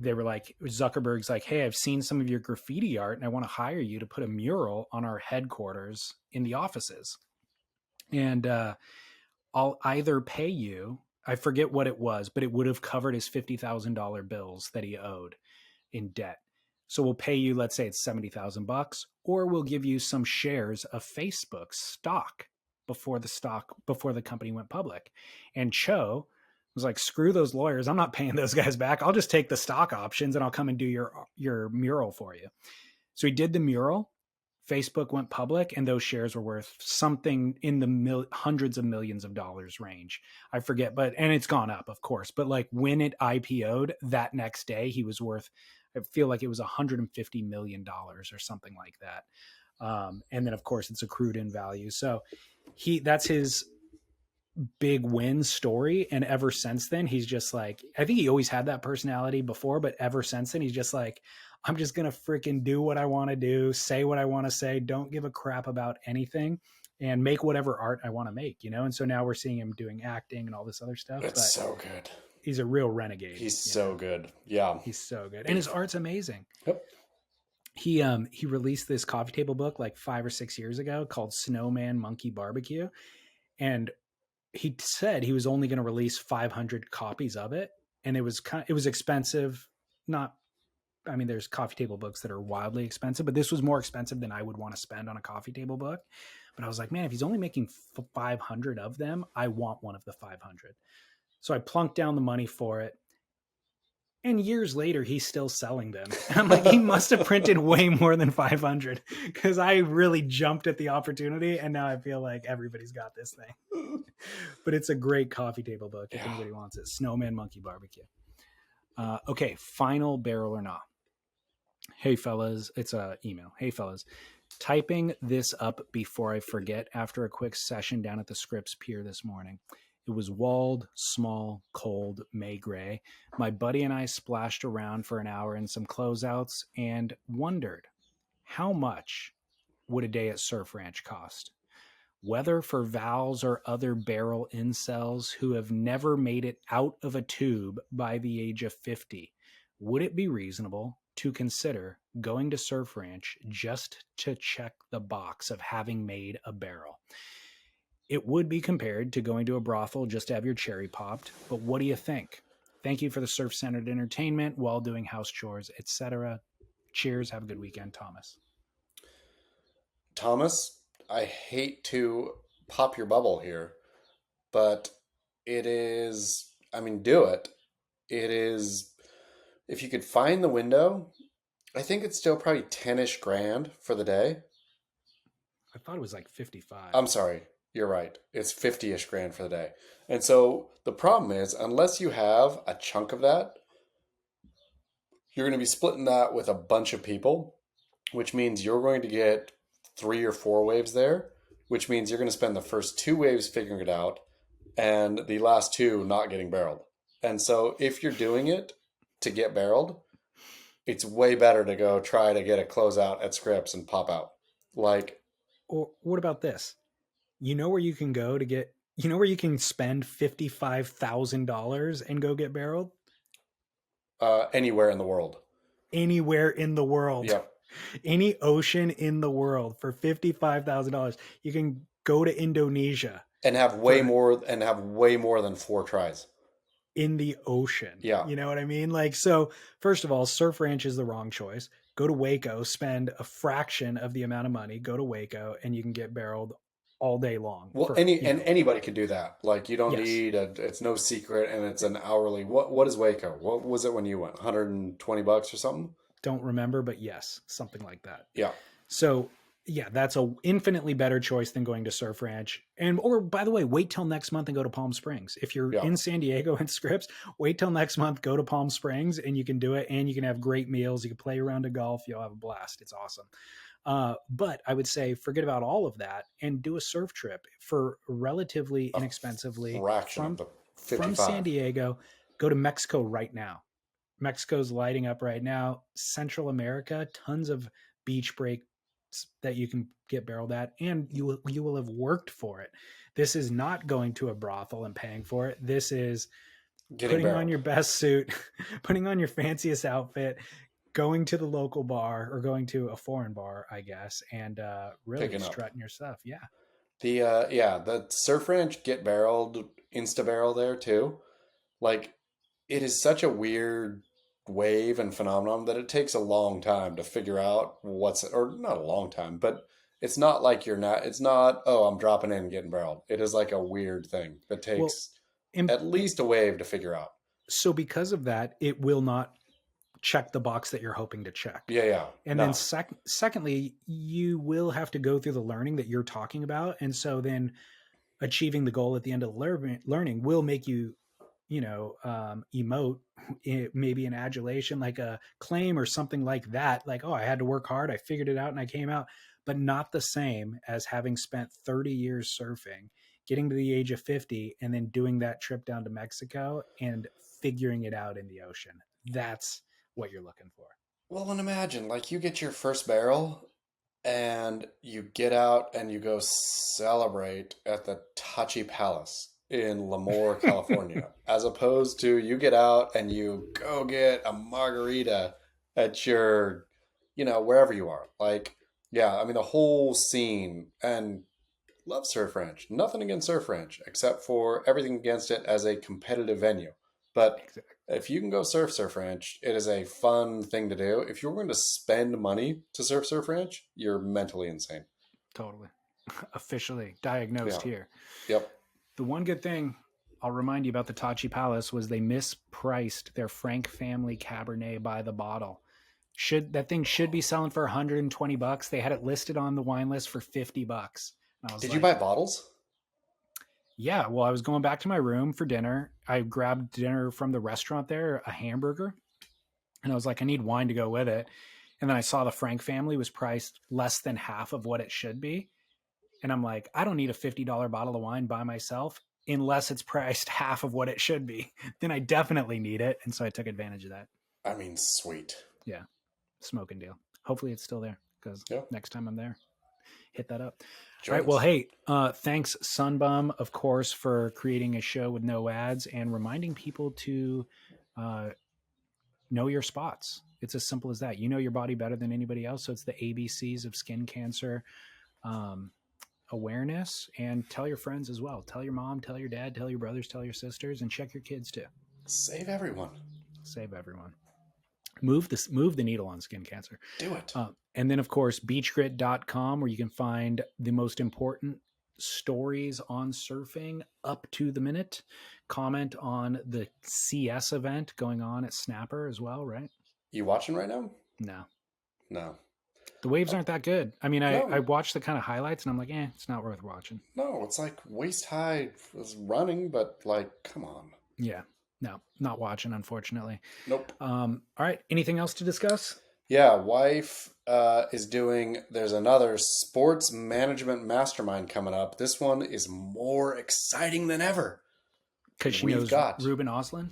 they were like, Zuckerberg's like, hey, I've seen some of your graffiti art and I want to hire you to put a mural on our headquarters in the offices. And I'll either pay you, I forget what it was, but it would have covered his $50,000 bills that he owed in debt. So we'll pay you, let's say it's $70,000, or we'll give you some shares of Facebook stock before the company went public. And Cho was like, screw those lawyers. I'm not paying those guys back. I'll just take the stock options and I'll come and do your mural for you. So he did the mural. Facebook went public and those shares were worth something in the hundreds of millions of dollars range. I forget, and it's gone up, of course. But like when it IPO'd that next day, he was worth, I feel like it was $150 million or something like that. And then of course it's accrued in value. So that's his big win story. And ever since then, he's just like, I think he always had that personality before, but ever since then, he's just like, I'm just going to freaking do what I want to do, say what I want to say, don't give a crap about anything, and make whatever art I want to make, you know? And so now we're seeing him doing acting and all this other stuff. It's so good. He's a real renegade. He's so good. Yeah. He's so good. And his art's amazing. Yep. He released this coffee table book like 5 or 6 years ago called Snowman Monkey Barbecue. And he said he was only going to release 500 copies of it. And it was expensive. There's coffee table books that are wildly expensive, but this was more expensive than I would want to spend on a coffee table book. But I was like, man, if he's only making 500 of them, I want one of the 500. So I plunked down the money for it. And years later, he's still selling them. And I'm like, he must have printed way more than 500 because I really jumped at the opportunity. And now I feel like everybody's got this thing. But it's a great coffee table book if anybody wants it. Snowman Monkey Barbecue. Okay, final barrel or not. Hey fellas, it's a email. Hey fellas, typing this up before I forget after a quick session down at the Scripps Pier this morning. It was walled, small, cold, May gray. My buddy and I splashed around for an hour in some closeouts and wondered how much would a day at Surf Ranch cost? Whether for Vals or other barrel incels who have never made it out of a tube by the age of 50, would it be reasonable to consider going to Surf Ranch just to check the box of having made a barrel? It would be compared to going to a brothel just to have your cherry popped, but what do you think? Thank you for the surf-centered entertainment while doing house chores, etc. Cheers. Have a good weekend, Thomas. Thomas, I hate to pop your bubble here, but it is, do it. It is, if you could find the window, I think it's still probably 10-ish grand for the day. I thought it was like 55. I'm sorry. You're right. It's 50-ish grand for the day. And so the problem is, unless you have a chunk of that, you're going to be splitting that with a bunch of people, which means you're going to get 3 or 4 waves there, which means you're going to spend the first 2 waves figuring it out. and the last two not getting barreled. And so if you're doing it to get barreled, it's way better to go try to get a closeout at Scripps and pop out. Like, Or what about this? You know where you can go to get, you know where you can spend $55,000 and go get barreled? anywhere in the world. Anywhere in the world. Yep. Any ocean in the world for $55,000. You can go to Indonesia And have way more than 4 tries. in the ocean. Yeah. You know what I mean? Like, so first of all, Surf Ranch is the wrong choice. Go to Waco, spend a fraction of the amount of money, go to Waco, and you can get barreled all day long. Well, anybody can do that. Like, you don't Yes. need it's no secret, and it's an hourly. What is Waco? What was it when you went? $120 or something? Don't remember, but yes, something like that. Yeah. So yeah, that's a infinitely better choice than going to Surf Ranch. Or by the way, wait till next month and go to Palm Springs. If you're in San Diego and Scripps, wait till next month, go to Palm Springs, and you can do it. And you can have great meals. You can play around a golf. You'll have a blast. It's awesome. But I would say forget about all of that and do a surf trip for relatively inexpensively from San Diego. Go to Mexico right now. Mexico's lighting up right now. Central America, tons of beach breaks that you can get barreled at, and you will have worked for it. This is not going to a brothel and paying for it. This is putting on your best suit, putting on your fanciest outfit, going to the local bar or going to a foreign bar, I guess, and really strutting your stuff. Yeah. The Surf Ranch get barreled, Insta barrel there too. Like, it is such a weird wave and phenomenon that it takes a long time to figure out or not a long time, but it's not like it's not, oh, I'm dropping in and getting barreled. It is like a weird thing that takes at least a wave to figure out. So because of that, it will not check the box that you're hoping to check. Yeah. And then secondly, you will have to go through the learning that you're talking about. And so then achieving the goal at the end of the learning will make you, emote maybe an adulation, like a claim or something like that. Like, oh, I had to work hard. I figured it out and I came out, but not the same as having spent 30 years surfing, getting to the age of 50 and then doing that trip down to Mexico and figuring it out in the ocean. That's what you're looking for. Well, and imagine, like, you get your first barrel and you get out and you go celebrate at the Tachi Palace in Lemoore, California, as opposed to you get out and you go get a margarita at your, wherever you are. Like, yeah, I mean, the whole scene, and love Surf Ranch. Nothing against Surf Ranch, except for everything against it as a competitive venue. But if you can go Surf Ranch, it is a fun thing to do. If you're going to spend money to Surf Ranch, you're mentally insane. Totally. Officially diagnosed here. Yep. The one good thing I'll remind you about the Tachi Palace was they mispriced their Frank family Cabernet by the bottle. That thing should be selling for $120. They had it listed on the wine list for $50. Did you buy bottles? Yeah. Well, I was going back to my room for dinner. I grabbed dinner from the restaurant there, a hamburger. And I was like, I need wine to go with it. And then I saw the Frank family was priced less than half of what it should be. And I'm like, I don't need a $50 bottle of wine by myself unless it's priced half of what it should be. Then I definitely need it. And so I took advantage of that. I mean, sweet. Yeah. Smoking deal. Hopefully it's still there because next time I'm there, hit that up. All right. Well, hey, thanks Sunbum, of course, for creating a show with no ads and reminding people to know your spots. It's as simple as that. You know your body better than anybody else. So it's the ABCs of skin cancer awareness, and tell your friends as well. Tell your mom, tell your dad, tell your brothers, tell your sisters, and check your kids too. Save everyone. Move the needle on skin cancer. Do it. And then, of course, beachgrit.com, where you can find the most important stories on surfing up to the minute. Comment on the CS event going on at Snapper as well, right? You watching right now? No. The waves aren't that good. I mean, I watched the kind of highlights and I'm like, it's not worth watching. No, it's like waist high was running, but like, come on. Yeah. No, not watching, unfortunately. Nope. All right. Anything else to discuss? Yeah. Wife there's another sports management mastermind coming up. This one is more exciting than ever. Because she we've knows got Ruben Oslin.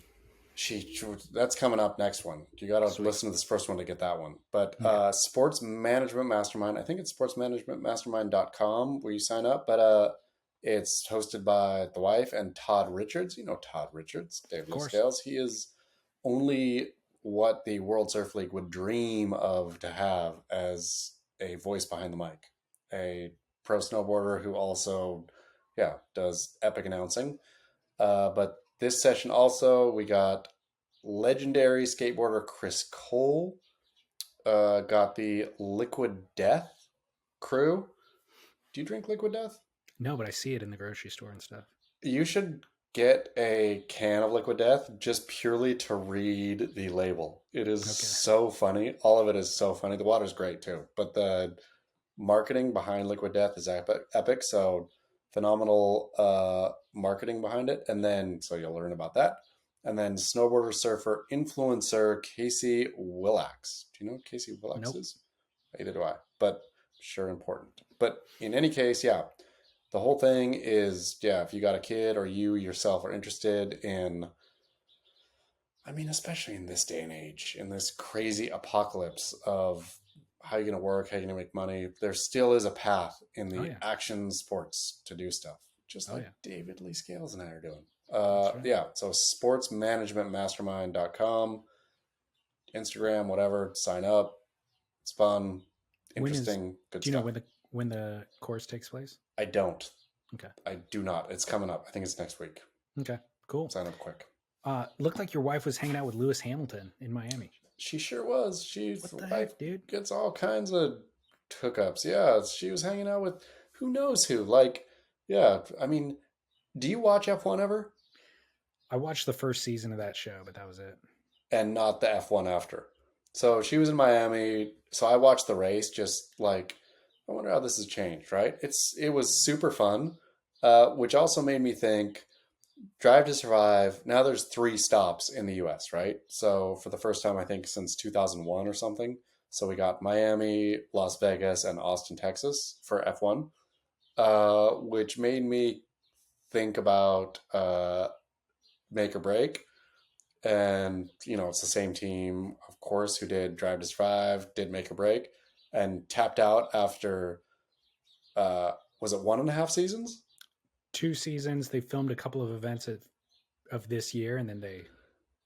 That's coming up next one. You got to Sweet. listen to this first one to get that one. But Okay. Sports Management Mastermind, I think it's sportsmanagementmastermind.com where you sign up. But it's hosted by the wife and Todd Richards. You know Todd Richards, Dave Lee course. Scales. He is only what the World Surf League would dream of to have as a voice behind the mic. A pro snowboarder who also, does epic announcing. But this session also, we got legendary skateboarder Chris Cole, got the Liquid Death crew. Do you drink Liquid Death? No, but I see it in the grocery store and stuff. You should get a can of Liquid Death just purely to read the label. It is so funny. All of it is so funny. The water's great too, but the marketing behind Liquid Death is epic. So phenomenal marketing behind it. And then, so you'll learn about that. And then snowboarder, surfer, influencer, Casey Willax. Do you know what Casey Willax is? Neither do I, but sure important. But in any case, the whole thing is, if you got a kid or you yourself are interested in, I mean, especially in this day and age, in this crazy apocalypse of how you're going to work, how you're going to make money, there still is a path in the action sports to do stuff, just like David Lee Scales and I are doing. So sportsmanagementmastermind.com, Instagram, whatever, sign up. It's fun, interesting, good do you stuff. know when the course takes place? I don't. Okay. I do not. It's coming up. I think it's next week. Okay, cool. Sign up quick. Looked like your wife was hanging out with Lewis Hamilton in Miami. She sure was. What the heck, dude? Gets all kinds of hookups. Yeah, she was hanging out with who knows who. Like, I mean, do you watch F1 ever? I watched the first season of that show, but that was it. And not the F1 after. So she was in Miami. So I watched the race just like, I wonder how this has changed, right? It was super fun, which also made me think, Drive to Survive, now there's 3 stops in the US, right? So for the first time, I think since 2001 or something. So we got Miami, Las Vegas, and Austin, Texas for F1, which made me think about Make or Break. And, it's the same team, of course, who did Drive to Survive, did Make or Break, and tapped out after, was it 1.5 seasons? 2 seasons. They filmed a couple of events of this year, and then they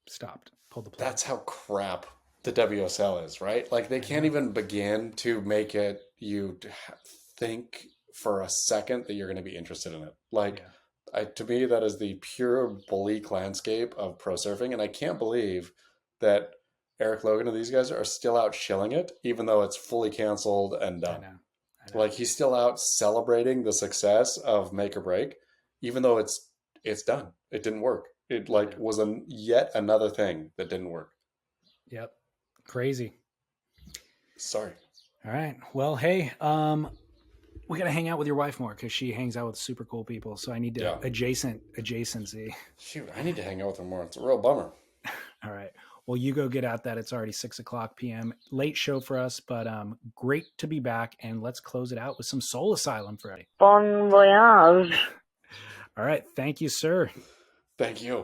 stopped, pulled the plug. That's how crap the WSL is, right? Like, they can't even begin to make it you think for a second that you're going to be interested in it. Like, to me, that is the pure bleak landscape of pro surfing, and I can't believe that Eric Logan and these guys are still out shilling it, even though it's fully canceled and done. I know. Like, he's still out celebrating the success of Make or Break, even though it's done. It didn't work. It was yet another thing that didn't work. Yep. Crazy. Sorry. All right. Well, hey, we got to hang out with your wife more because she hangs out with super cool people. So I need to adjacency. Shoot, I need to hang out with her more. It's a real bummer. All right. Well, you go get at that. It's already 6:00 p.m. Late show for us, but great to be back. And let's close it out with some Soul Asylum, Freddie. Bon voyage. All right. Thank you, sir. Thank you.